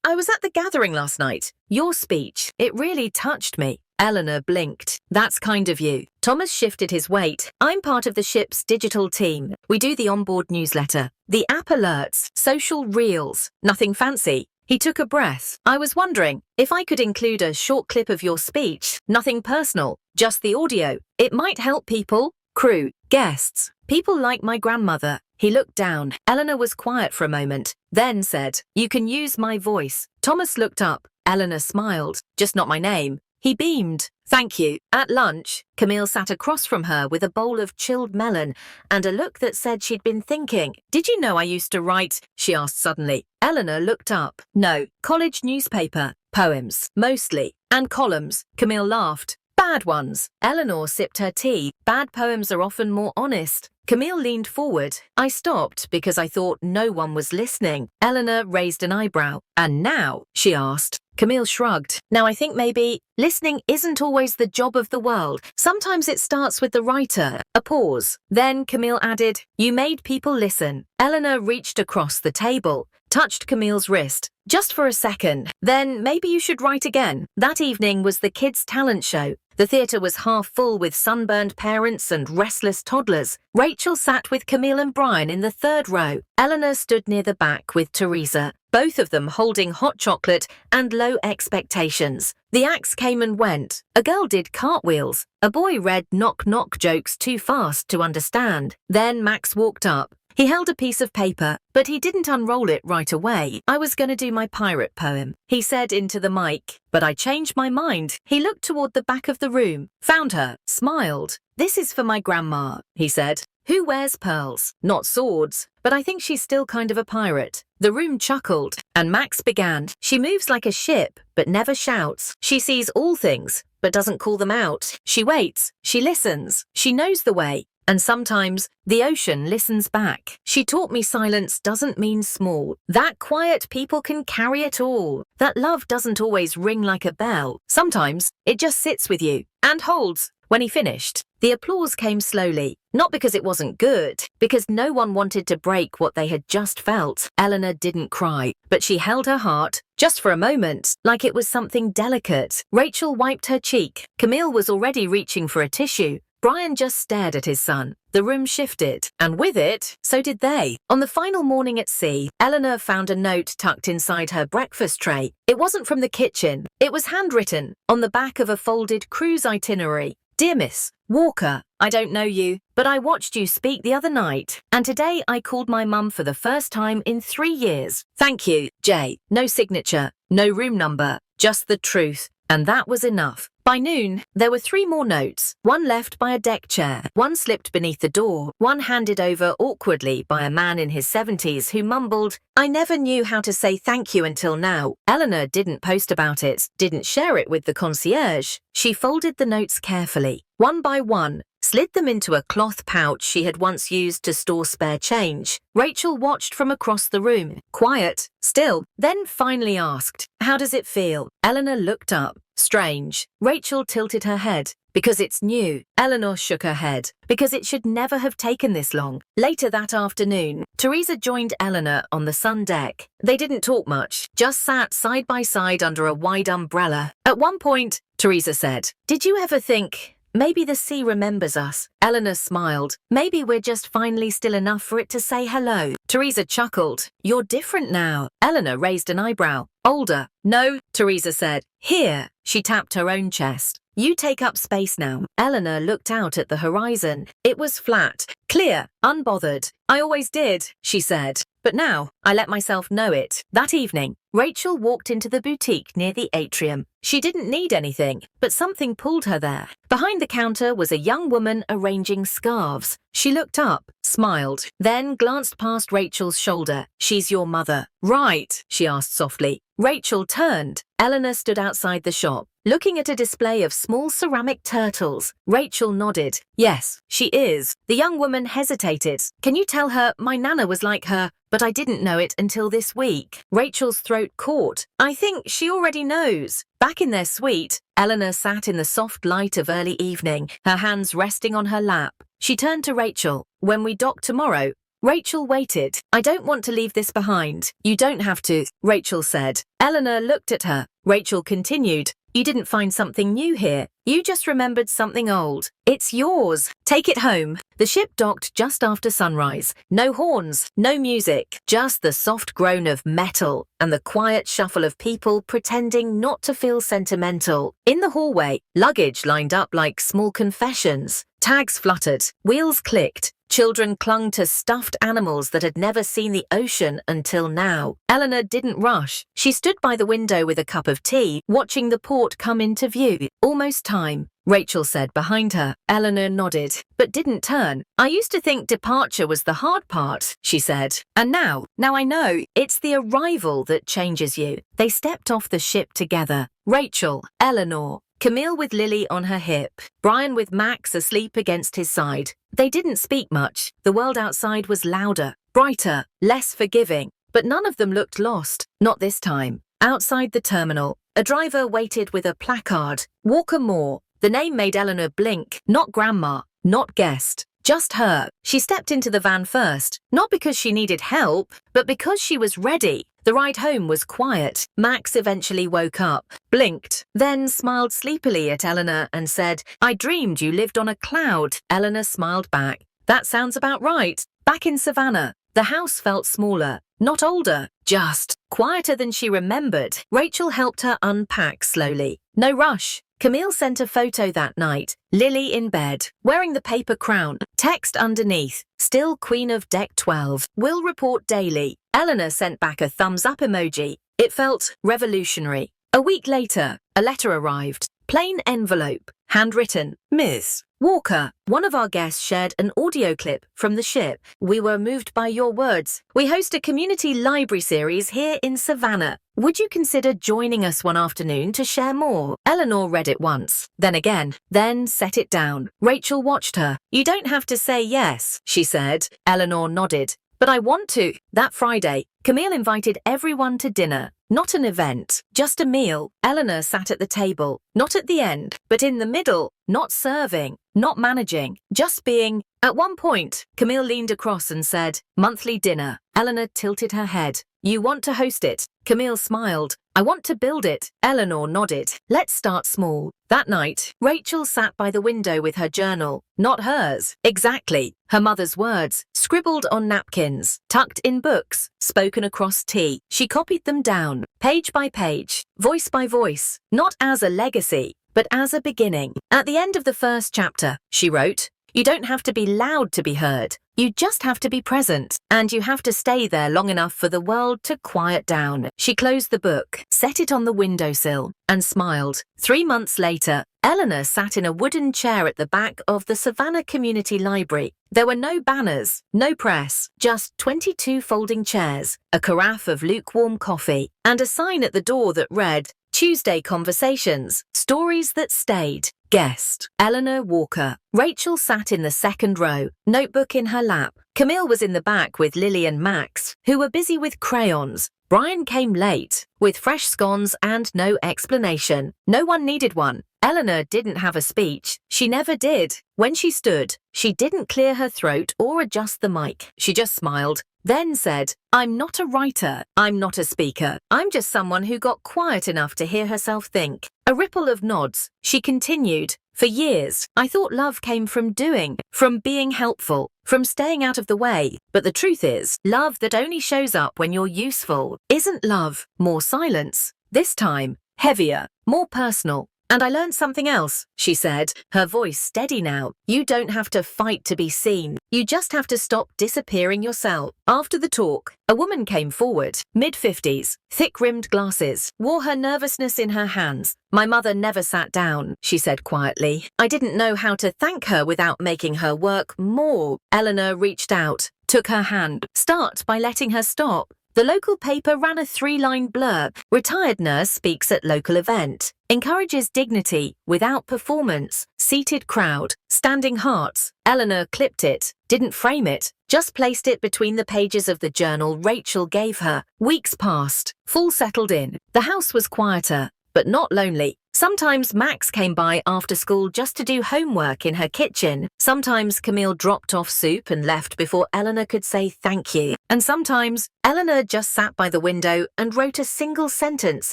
I was at the gathering last night. Your speech, it really touched me." Eleanor blinked. "That's kind of you." Thomas shifted his weight. "I'm part of the ship's digital team. We do the onboard newsletter, the app alerts, social reels. Nothing fancy." He took a breath. "I was wondering if I could include a short clip of your speech. Nothing personal, just the audio. It might help people, crew, guests, people like my grandmother." He looked down. Eleanor was quiet for a moment, then said, "You can use my voice." Thomas looked up. Eleanor smiled. "Just not my name." He beamed. "Thank you." At lunch, Camille sat across from her with a bowl of chilled melon and a look that said she'd been thinking. "Did you know I used to write?" she asked suddenly. Eleanor looked up. "No, college newspaper. Poems, mostly. And columns." Camille laughed. "Bad ones." Eleanor sipped her tea. "Bad poems are often more honest." Camille leaned forward. "I stopped because I thought no one was listening." Eleanor raised an eyebrow. "And now?" she asked. Camille shrugged. "Now I think maybe listening isn't always the job of the world. Sometimes it starts with the writer." A pause. Then Camille added, "You made people listen." Eleanor reached across the table, touched Camille's wrist. "Just for a second. Then maybe you should write again." That evening was the kids' talent show. The theatre was half full with sunburned parents and restless toddlers. Rachel sat with Camille and Brian in the third row. Eleanor stood near the back with Teresa, both of them holding hot chocolate and low expectations. The acts came and went. A girl did cartwheels. A boy read knock-knock jokes too fast to understand. Then Max walked up. He held a piece of paper, but he didn't unroll it right away. "I was going to do my pirate poem," he said into the mic, "but I changed my mind." He looked toward the back of the room, found her, smiled. "This is for my grandma," he said. "Who wears pearls? Not swords, but I think she's still kind of a pirate." The room chuckled, and Max began. "She moves like a ship, but never shouts. She sees all things, but doesn't call them out. She waits, she listens, she knows the way. And sometimes the ocean listens back. She taught me silence doesn't mean small. That quiet people can carry it all. That love doesn't always ring like a bell. Sometimes it just sits with you and holds." When he finished, the applause came slowly, not because it wasn't good, because no one wanted to break what they had just felt. Eleanor didn't cry, but she held her heart, just for a moment, like it was something delicate. Rachel wiped her cheek. Camille was already reaching for a tissue. Brian just stared at his son. The room shifted, and with it, so did they. On the final morning at sea, Eleanor found a note tucked inside her breakfast tray. It wasn't from the kitchen. It was handwritten on the back of a folded cruise itinerary. "Dear Miss Walker, I don't know you, but I watched you speak the other night, and today I called my mum for the first time in 3 years. Thank you, Jay." No signature, no room number, just the truth. And that was enough. By noon, there were 3 more notes, one left by a deck chair, one slipped beneath the door, one handed over awkwardly by a man in his 70s who mumbled, "I never knew how to say thank you until now." Eleanor didn't post about it, didn't share it with the concierge. She folded the notes carefully, one by one, slid them into a cloth pouch she had once used to store spare change. Rachel watched from across the room, quiet, still, then finally asked, "How does it feel?" Eleanor looked up. "Strange." Rachel tilted her head. "Because it's new." Eleanor shook her head. "Because it should never have taken this long." Later that afternoon, Teresa joined Eleanor on the sun deck. They didn't talk much, just sat side by side under a wide umbrella. At one point, Teresa said, "Did you ever think Maybe the sea remembers us. Eleanor smiled. Maybe we're just finally still enough for it to say hello. Teresa chuckled. You're different now. Eleanor raised an eyebrow. Older. No, Teresa said. Here. She tapped her own chest. You take up space now. Eleanor looked out at the horizon. It was flat, clear, unbothered. I always did, she said. But now, I let myself know it. That evening, Rachel walked into the boutique near the atrium. She didn't need anything, but something pulled her there. Behind the counter was a young woman arranging scarves. She looked up, smiled, then glanced past Rachel's shoulder. She's your mother. Right, she asked softly. Rachel turned. Eleanor stood outside the shop, looking at a display of small ceramic turtles. Rachel nodded. Yes, she is. The young woman hesitated. Can you tell her my nana was like her, but I didn't know it until this week? Rachel's throat caught. I think she already knows. Back in their suite, Eleanor sat in the soft light of early evening, her hands resting on her lap. She turned to Rachel. When we dock tomorrow, Rachel waited. I don't want to leave this behind. You don't have to, Rachel said. Eleanor looked at her. Rachel continued. You didn't find something new here. You just remembered something old. It's yours. Take it home. The ship docked just after sunrise. No horns, no music, just the soft groan of metal and the quiet shuffle of people pretending not to feel sentimental. In the hallway, luggage lined up like small confessions. Tags fluttered, wheels clicked. Children clung to stuffed animals that had never seen the ocean until now. Eleanor didn't rush. She stood by the window with a cup of tea, watching the port come into view. Almost time, Rachel said behind her. Eleanor nodded, but didn't turn. I used to think departure was the hard part, she said. And now I know, it's the arrival that changes you. They stepped off the ship together. Rachel, Eleanor, Camille with Lily on her hip, Brian with Max asleep against his side. They didn't speak much. The world outside was louder, brighter, less forgiving, but none of them looked lost. Not this time. Outside the terminal, a driver waited with a placard. Walker Moore. The name made Eleanor blink. Not grandma, not guest. Just her. She stepped into the van first, not because she needed help, but because she was ready. The ride home was quiet. Max eventually woke up, blinked, then smiled sleepily at Eleanor and said, I dreamed you lived on a cloud. Eleanor smiled back. That sounds about right. Back in Savannah, the house felt smaller, not older, just quieter than she remembered. Rachel helped her unpack slowly. No rush. Camille sent a photo that night. Lily in bed, wearing the paper crown. Text underneath, still Queen of Deck 12. Will report daily. Eleanor sent back a thumbs up emoji. It felt revolutionary. A week later, a letter arrived. Plain envelope, handwritten. Ms. Walker, one of our guests shared an audio clip from the ship. We were moved by your words. We host a community library series here in Savannah. Would you consider joining us one afternoon to share more? Eleanor read it once, then again, then set it down. Rachel watched her. You don't have to say yes, she said. Eleanor nodded. But I want to. That Friday, Camille invited everyone to dinner. Not an event, just a meal. Eleanor sat at the table, not at the end, but in the middle, not serving, not managing, just being. At one point, Camille leaned across and said, monthly dinner. Eleanor tilted her head. You want to host it? Camille smiled. I want to build it. Eleanor nodded. Let's start small. That night, Rachel sat by the window with her journal. Not hers. Exactly. Her mother's words, scribbled on napkins, tucked in books, spoken across tea. She copied them down, page by page, voice by voice, not as a legacy, but as a beginning. At the end of the first chapter, she wrote, you don't have to be loud to be heard. You just have to be present, and you have to stay there long enough for the world to quiet down. She closed the book, set it on the windowsill, and smiled. 3 months later, Eleanor sat in a wooden chair at the back of the Savannah Community Library. There were no banners, no press, just 22 folding chairs, a carafe of lukewarm coffee, and a sign at the door that read, Tuesday Conversations, Stories That Stayed. Guest, Eleanor Walker. Rachel sat in the second row, notebook in her lap. Camille was in the back with Lily and Max, who were busy with crayons. Brian came late, with fresh scones and no explanation. No one needed one. Eleanor didn't have a speech. She never did. When she stood, she didn't clear her throat or adjust the mic. She just smiled, then said, I'm not a writer. I'm not a speaker. I'm just someone who got quiet enough to hear herself think. A ripple of nods. She continued, "For years, I thought love came from doing, from being helpful, from staying out of the way. But the truth is, love that only shows up when you're useful isn't love." More silence. This time, heavier, more personal. "And I learned something else," she said, her voice steady now. "You don't have to fight to be seen. You just have to stop disappearing yourself." After the talk, a woman came forward, mid-50s, thick-rimmed glasses, wore her nervousness in her hands. "My mother never sat down," she said quietly. "I didn't know how to thank her without making her work more." Eleanor reached out, took her hand. "Start by letting her stop." The local paper ran a 3-line blurb. "Retired nurse speaks at local event. Encourages dignity without performance. Seated crowd. Standing hearts." Eleanor clipped it, didn't frame it, just placed it between the pages of the journal Rachel gave her. Weeks passed. Fall settled in. The house was quieter, but not lonely. Sometimes Max came by after school just to do homework in her kitchen. Sometimes Camille dropped off soup and left before Eleanor could say thank you. And sometimes Eleanor just sat by the window and wrote a single sentence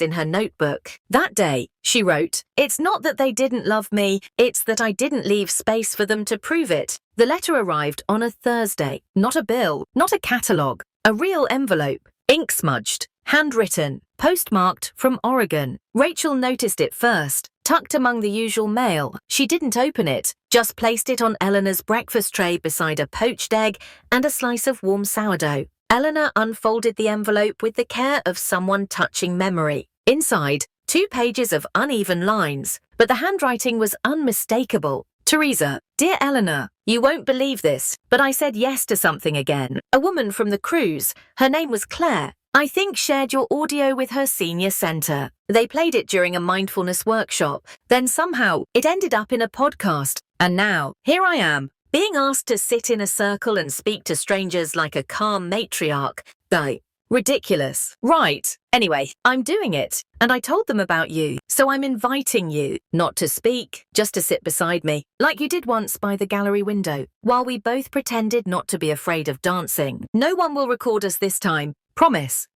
in her notebook. That day, she wrote, "It's not that they didn't love me, it's that I didn't leave space for them to prove it." The letter arrived on a Thursday. Not a bill, not a catalogue, a real envelope, ink smudged, handwritten, postmarked from Oregon. Rachel noticed it first, tucked among the usual mail. She didn't open it, just placed it on Eleanor's breakfast tray beside a poached egg and a slice of warm sourdough. Eleanor unfolded the envelope with the care of someone touching memory. Inside, 2 pages of uneven lines, but the handwriting was unmistakable. "Teresa, dear Eleanor, you won't believe this, but I said yes to something again. A woman from the cruise, her name was Claire, I think shared your audio with her senior center. They played it during a mindfulness workshop. Then somehow it ended up in a podcast. And now, here I am, being asked to sit in a circle and speak to strangers like a calm matriarch. Ridiculous. Right. Anyway, I'm doing it. And I told them about you. So I'm inviting you, not to speak, just to sit beside me, like you did once by the gallery window, while we both pretended not to be afraid of dancing. No one will record us this time. Promise.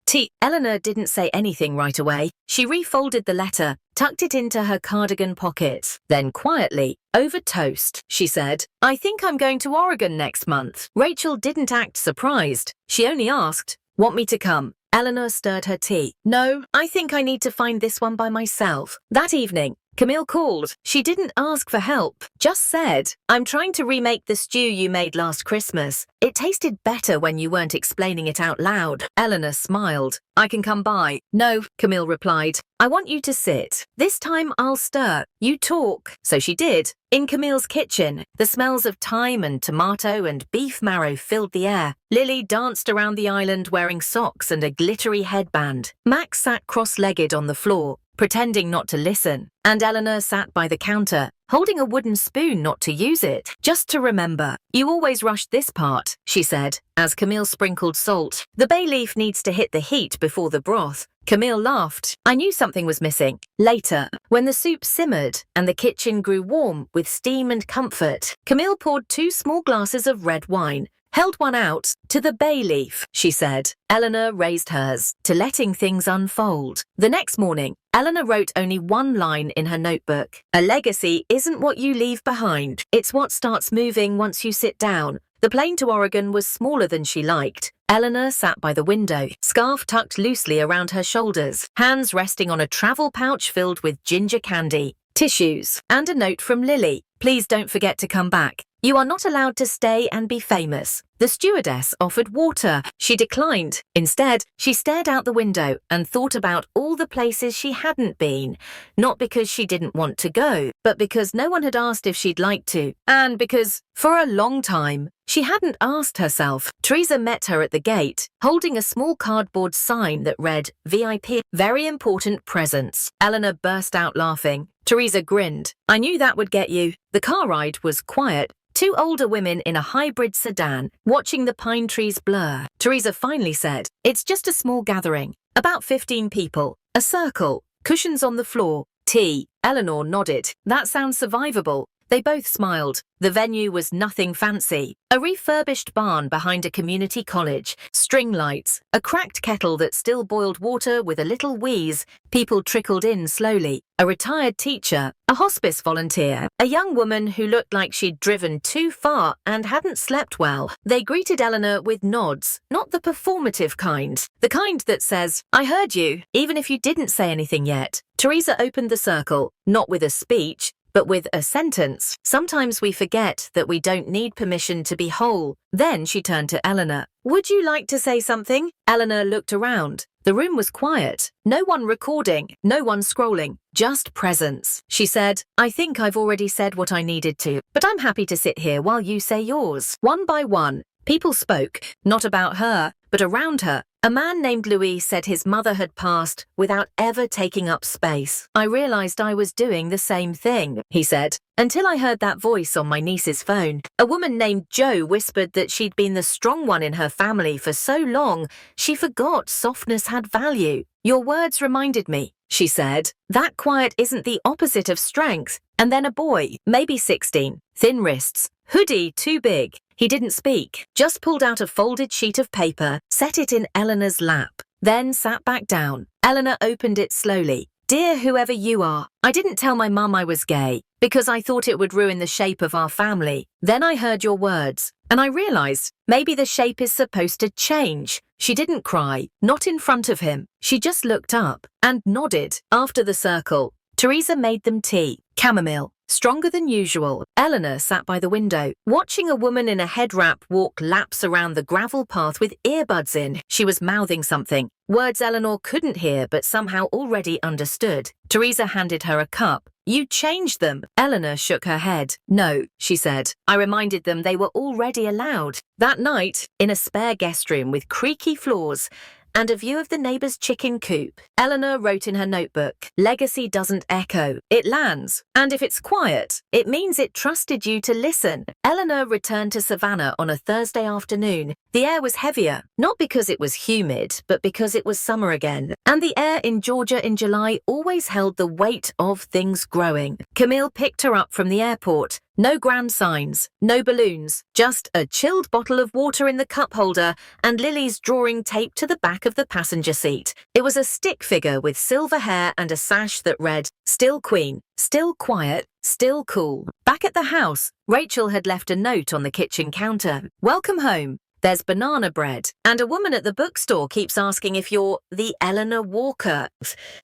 Eleanor didn't say anything right away. She refolded the letter, tucked it into her cardigan pocket. Then quietly, "Over toast," she said. "I think I'm going to Oregon next month." Rachel didn't act surprised. She only asked, "Want me to come?" Eleanor stirred her tea. "No, I think I need to find this one by myself." That evening, Camille called. She didn't ask for help, just said, "I'm trying to remake the stew you made last Christmas. It tasted better when you weren't explaining it out loud." Eleanor smiled. "I can come by." "No," Camille replied. "I want you to sit. This time I'll stir. You talk." So she did. In Camille's kitchen, the smells of thyme and tomato and beef marrow filled the air. Lily danced around the island wearing socks and a glittery headband. Max sat cross-legged on the floor, pretending not to listen. And Eleanor sat by the counter, holding a wooden spoon not to use it, just to remember. "You always rush this part," she said, as Camille sprinkled salt. "The bay leaf needs to hit the heat before the broth." Camille laughed. "I knew something was missing." Later, when the soup simmered and the kitchen grew warm with steam and comfort, Camille poured 2 small glasses of red wine, held one out. "To the bay leaf," she said. Eleanor raised hers, to letting things unfold. The next morning, Eleanor wrote only 1 line in her notebook. "A legacy isn't what you leave behind. It's what starts moving once you sit down." The plane to Oregon was smaller than she liked. Eleanor sat by the window, scarf tucked loosely around her shoulders, hands resting on a travel pouch filled with ginger candy, tissues, and a note from Lily. "Please don't forget to come back. You are not allowed to stay and be famous." The stewardess offered water. She declined. Instead, she stared out the window and thought about all the places she hadn't been, not because she didn't want to go, but because no one had asked if she'd like to, and because, for a long time, she hadn't asked herself. Teresa met her at the gate, holding a small cardboard sign that read, "VIP, very important presence." Eleanor burst out laughing. Teresa grinned. "I knew that would get you." The car ride was quiet. 2 older women in a hybrid sedan, watching the pine trees blur. Teresa finally said, "It's just a small gathering. About 15 people. A circle. Cushions on the floor. Tea." Eleanor nodded. "That sounds survivable." They both smiled. The venue was nothing fancy. A refurbished barn behind a community college, string lights, a cracked kettle that still boiled water with a little wheeze. People trickled in slowly. A retired teacher, a hospice volunteer, a young woman who looked like she'd driven too far and hadn't slept well. They greeted Eleanor with nods, not the performative kind, the kind that says, "I heard you, even if you didn't say anything yet." Teresa opened the circle, not with a speech, but with a sentence. Sometimes we forget that we don't need permission to be whole. Then she turned to Eleanor. "Would you like to say something?" Eleanor looked around. The room was quiet. No one recording, no one scrolling, just presence. She said, "I think I've already said what I needed to, but I'm happy to sit here while you say yours." One by one, people spoke, not about her, but around her. A man named Louis said his mother had passed without ever taking up space. "I realized I was doing the same thing," he said, "until I heard that voice on my niece's phone." A woman named Jo whispered that she'd been the strong one in her family for so long, she forgot softness had value. "Your words reminded me," she said. "That quiet isn't the opposite of strength." And then a boy, maybe 16, thin wrists, hoodie too big. He didn't speak, just pulled out a folded sheet of paper, set it in Eleanor's lap, then sat back down. Eleanor opened it slowly. "Dear whoever you are, I didn't tell my mum I was gay, because I thought it would ruin the shape of our family. Then I heard your words, and I realized maybe the shape is supposed to change." She didn't cry, not in front of him. She just looked up and nodded. After the circle, Teresa made them tea, chamomile, stronger than usual. Eleanor sat by the window, watching a woman in a head wrap walk laps around the gravel path with earbuds in. She was mouthing something, words Eleanor couldn't hear but somehow already understood. Teresa handed her a cup. "You changed them." Eleanor shook her head. "No," she said. "I reminded them they were already allowed." That night, in a spare guest room with creaky floors and a view of the neighbor's chicken coop, Eleanor wrote in her notebook, "Legacy doesn't echo, it lands. And if it's quiet, it means it trusted you to listen." Eleanor returned to Savannah on a Thursday afternoon. The air was heavier, not because it was humid, but because it was summer again. And the air in Georgia in July always held the weight of things growing. Camille picked her up from the airport. No grand signs, no balloons, just a chilled bottle of water in the cup holder and Lily's drawing taped to the back of the passenger seat. It was a stick figure with silver hair and a sash that read, "Still Queen, still quiet, still cool." Back at the house, Rachel had left a note on the kitchen counter. "Welcome home. There's banana bread. And a woman at the bookstore keeps asking if you're the Eleanor Walker.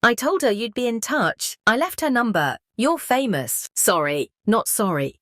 I told her you'd be in touch. I left her number. You're famous." "Sorry, not sorry."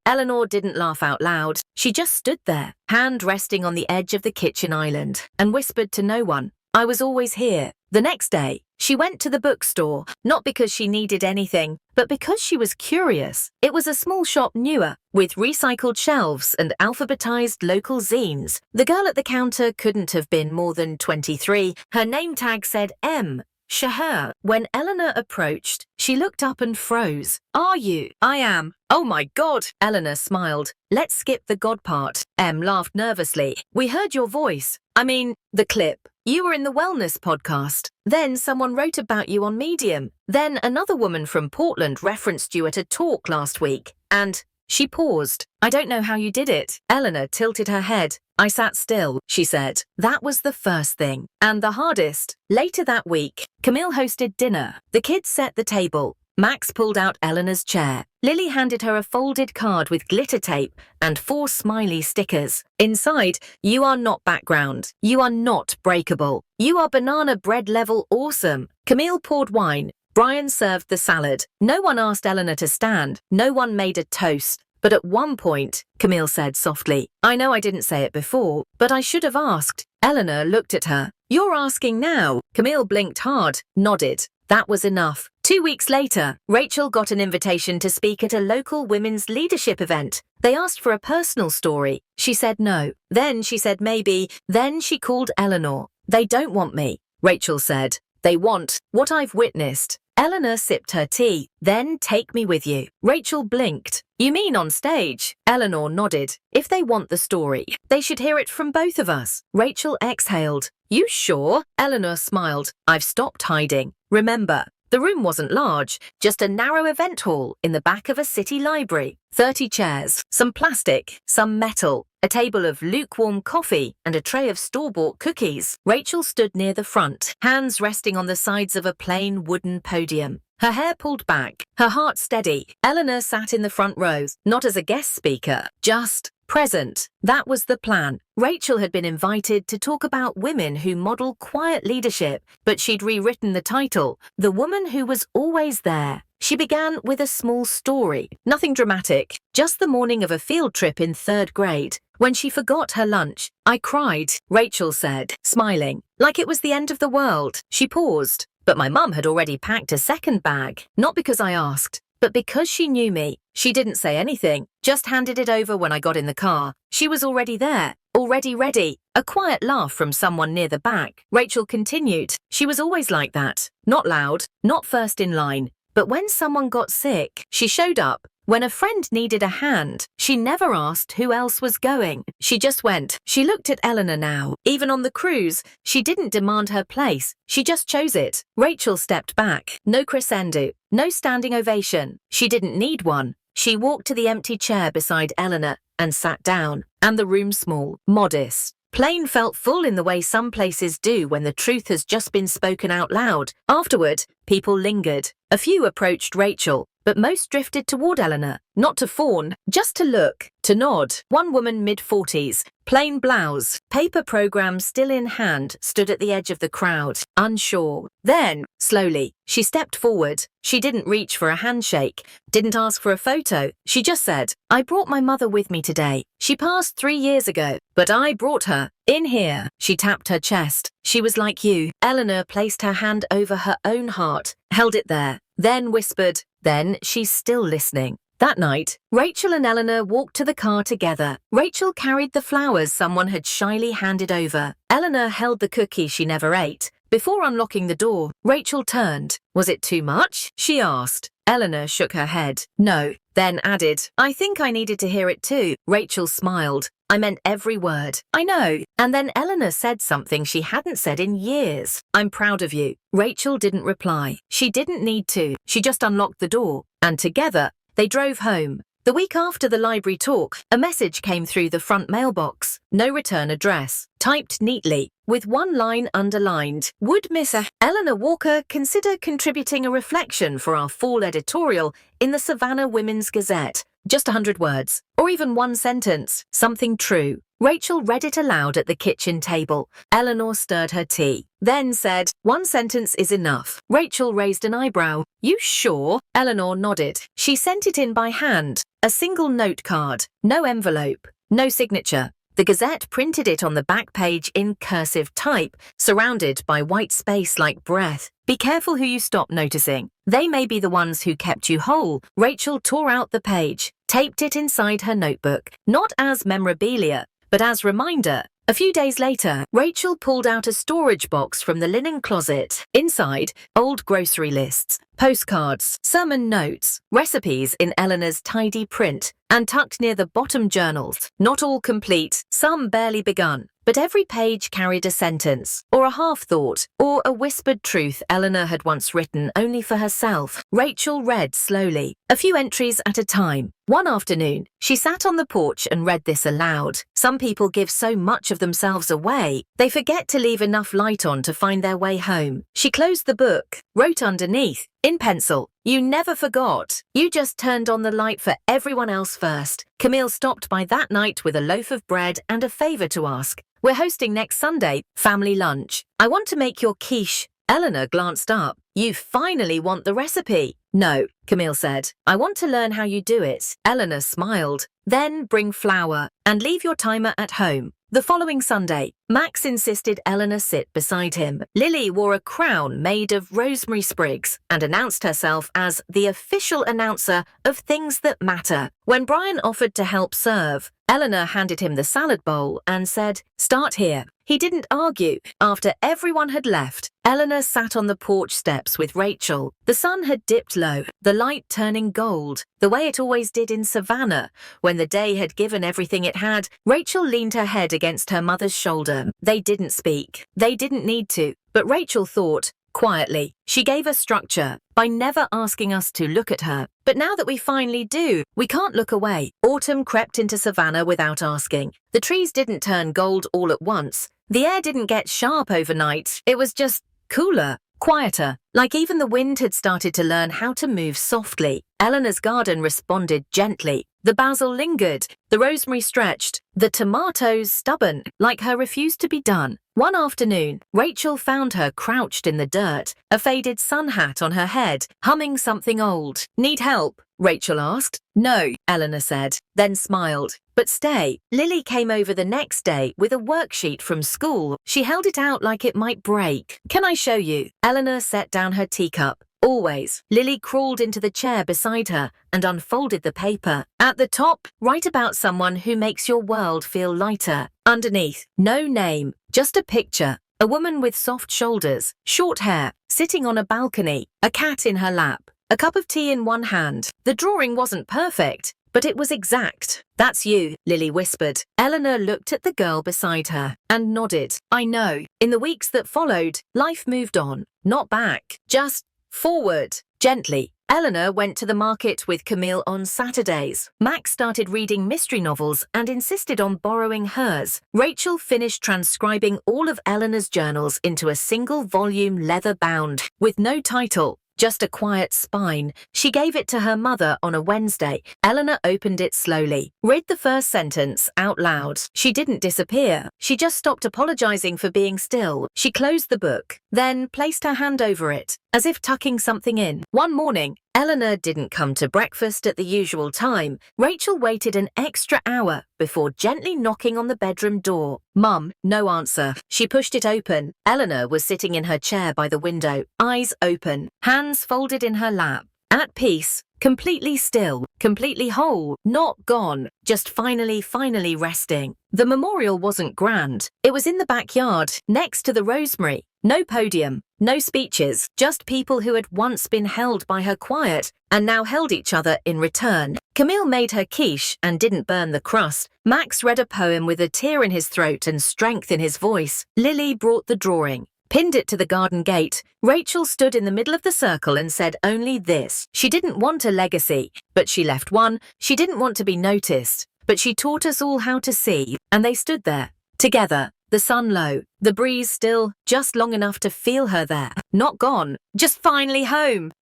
Eleanor didn't laugh out loud. She just stood there, hand resting on the edge of the kitchen island, and whispered to no one, "I was always here." The next day, she went to the bookstore, not because she needed anything, but because she was curious. It was a small shop newer, with recycled shelves and alphabetized local zines. The girl at the counter couldn't have been more than 23. Her name tag said M. Shahar. When Eleanor approached, she looked up and froze. "Are you?" "I am." "Oh my God." Eleanor smiled. "Let's skip the God part." Em laughed nervously. "We heard your voice. I mean, the clip. You were in the wellness podcast. Then someone wrote about you on Medium. Then another woman from Portland referenced you at a talk last week. And..." She paused. "I don't know how you did it." Eleanor tilted her head. "I sat still," she said. That was the first thing. And the hardest. Later that week, Camille hosted dinner. The kids set the table. Max pulled out Eleanor's chair. Lily handed her a folded card with glitter tape and 4 smiley stickers. Inside, "You are not background. You are not breakable. You are banana bread level awesome." Camille poured wine. Brian served the salad. No one asked Eleanor to stand. No one made a toast. But at one point, Camille said softly, "I know I didn't say it before, but I should have asked." Eleanor looked at her. "You're asking now." Camille blinked hard, nodded. That was enough. 2 weeks later, Rachel got an invitation to speak at a local women's leadership event. They asked for a personal story. She said no. Then she said maybe. Then she called Eleanor. "They don't want me," Rachel said. "They want what I've witnessed." Eleanor sipped her tea. "Then take me with you." Rachel blinked. "You mean on stage?" Eleanor nodded. "If they want the story, they should hear it from both of us." Rachel exhaled. "You sure?" Eleanor smiled. "I've stopped hiding. Remember, The room wasn't large, just a narrow event hall in the back of a city library. 30 chairs, some plastic, some metal, a table of lukewarm coffee, and a tray of store-bought cookies. Rachel stood near the front, hands resting on the sides of a plain wooden podium. Her hair pulled back, her heart steady. Eleanor sat in the front row, not as a guest speaker, just present. That was the plan. Rachel had been invited to talk about women who model quiet leadership, but she'd rewritten the title, The Woman Who Was Always There. She began with a small story, nothing dramatic, just the morning of a field trip in 3rd grade, when she forgot her lunch. I cried, Rachel said, smiling, like it was the end of the world. She paused, but my mum had already packed a second bag, not because I asked, but because she knew me. She didn't say anything, just handed it over when I got in the car. She was already there, already ready. A quiet laugh from someone near the back. Rachel continued, she was always like that, not loud, not first in line. But when someone got sick, she showed up. When a friend needed a hand, she never asked who else was going. She just went. She looked at Eleanor now. Even on the cruise, she didn't demand her place. She just chose it. Rachel stepped back. No crescendo, no standing ovation. She didn't need one. She walked to the empty chair beside Eleanor and sat down. And the room small, modest. Plain felt full in the way some places do when the truth has just been spoken out loud. Afterward, people lingered. A few approached Rachel, but most drifted toward Eleanor, not to fawn, just to look, to nod. One woman mid-40s, plain blouse, paper program still in hand, stood at the edge of the crowd, unsure. Then, slowly, she stepped forward. She didn't reach for a handshake, didn't ask for a photo. She just said, I brought my mother with me today. She passed 3 years ago, but I brought her. In here. She tapped her chest. She was like you. Eleanor placed her hand over her own heart, held it there, then whispered, then she's still listening. That night, Rachel and Eleanor walked to the car together. Rachel carried the flowers someone had shyly handed over. Eleanor held the cookie she never ate. Before unlocking the door, Rachel turned. Was it too much? She asked. Eleanor shook her head. No. Then added, I think I needed to hear it too. Rachel smiled. I meant every word. I know. And then Eleanor said something she hadn't said in years. I'm proud of you. Rachel didn't reply. She didn't need to. She just unlocked the door. And together, they drove home. The week after the library talk, a message came through the front mailbox. No return address. Typed neatly, with one line underlined. Would Miss Eleanor Walker consider contributing a reflection for our fall editorial in the Savannah Women's Gazette? Just 100 words, or even one sentence, something true. Rachel read it aloud at the kitchen table. Eleanor stirred her tea, then said, one sentence is enough. Rachel raised an eyebrow. You sure? Eleanor nodded. She sent it in by hand. A single note card, no envelope, no signature. The Gazette printed it on the back page in cursive type, surrounded by white space like breath. Be careful who you stop noticing. They may be the ones who kept you whole. Rachel tore out the page, taped it inside her notebook, not as memorabilia, but as reminder. A few days later, Rachel pulled out a storage box from the linen closet. Inside, old grocery lists, postcards, sermon notes, recipes in Eleanor's tidy print, and tucked near the bottom journals. Not all complete, some barely begun. But every page carried a sentence, or a half-thought, or a whispered truth Eleanor had once written only for herself. Rachel read slowly, a few entries at a time. One afternoon, she sat on the porch and read this aloud. Some people give so much of themselves away, they forget to leave enough light on to find their way home. She closed the book, wrote underneath, in pencil, you never forgot. You just turned on the light for everyone else first. Camille stopped by that night with a loaf of bread and a favor to ask. We're hosting next Sunday, family lunch. I want to make your quiche. Eleanor glanced up. You finally want the recipe. No, Camille said. I want to learn how you do it. Eleanor smiled. Then bring flour and leave your timer at home. The following Sunday, Max insisted Eleanor sit beside him. Lily wore a crown made of rosemary sprigs and announced herself as the official announcer of Things That Matter. When Brian offered to help serve, Eleanor handed him the salad bowl and said, start here. He didn't argue. After everyone had left, Eleanor sat on the porch steps with Rachel. The sun had dipped low, the light turning gold, the way it always did in Savannah. When the day had given everything it had, Rachel leaned her head against her mother's shoulder. They didn't speak. They didn't need to. But Rachel thought, quietly. She gave us structure by never asking us to look at her. But now that we finally do, we can't look away. Autumn crept into Savannah without asking. The trees didn't turn gold all at once. The air didn't get sharp overnight. It was just cooler, quieter, like even the wind had started to learn how to move softly. Eleanor's garden responded gently. The basil lingered, the rosemary stretched, the tomatoes stubborn, like her refused to be done. One afternoon, Rachel found her crouched in the dirt, a faded sun hat on her head, humming something old. "Need help?" Rachel asked. "No," Eleanor said, then smiled. "But stay." Lily came over the next day with a worksheet from school. She held it out like it might break. "Can I show you?" Eleanor set down her teacup. "Always." Lily crawled into the chair beside her and unfolded the paper. At the top, write about someone who makes your world feel lighter. Underneath, no name, just a picture. A woman with soft shoulders, short hair, sitting on a balcony, a cat in her lap, a cup of tea in one hand. The drawing wasn't perfect, but it was exact. "That's you," Lily whispered. Eleanor looked at the girl beside her and nodded. "I know." In the weeks that followed, life moved on, not back, just forward, gently. Eleanor went to the market with Camille on Saturdays. Max started reading mystery novels and insisted on borrowing hers. Rachel finished transcribing all of Eleanor's journals into a single-volume leather-bound, with no title, just a quiet spine. She gave it to her mother on a Wednesday. Eleanor opened it slowly, read the first sentence out loud. She didn't disappear. She just stopped apologizing for being still. She closed the book, then placed her hand over it, as if tucking something in. One morning, Eleanor didn't come to breakfast at the usual time. Rachel waited an extra hour before gently knocking on the bedroom door. "Mum," no answer. She pushed it open. Eleanor was sitting in her chair by the window, eyes open, hands folded in her lap. At peace, completely still, completely whole, not gone, just finally resting. The memorial wasn't grand. It was in the backyard, next to the rosemary. No podium, no speeches, just people who had once been held by her quiet and now held each other in return. Camille made her quiche and didn't burn the crust. Max read a poem with a tear in his throat and strength in his voice. Lily brought the drawing, pinned it to the garden gate. Rachel stood in the middle of the circle and said only this. She didn't want a legacy, but she left one. She didn't want to be noticed, but she taught us all how to see. And they stood there, together, the sun low, the breeze still, just long enough to feel her there. Not gone, just finally home.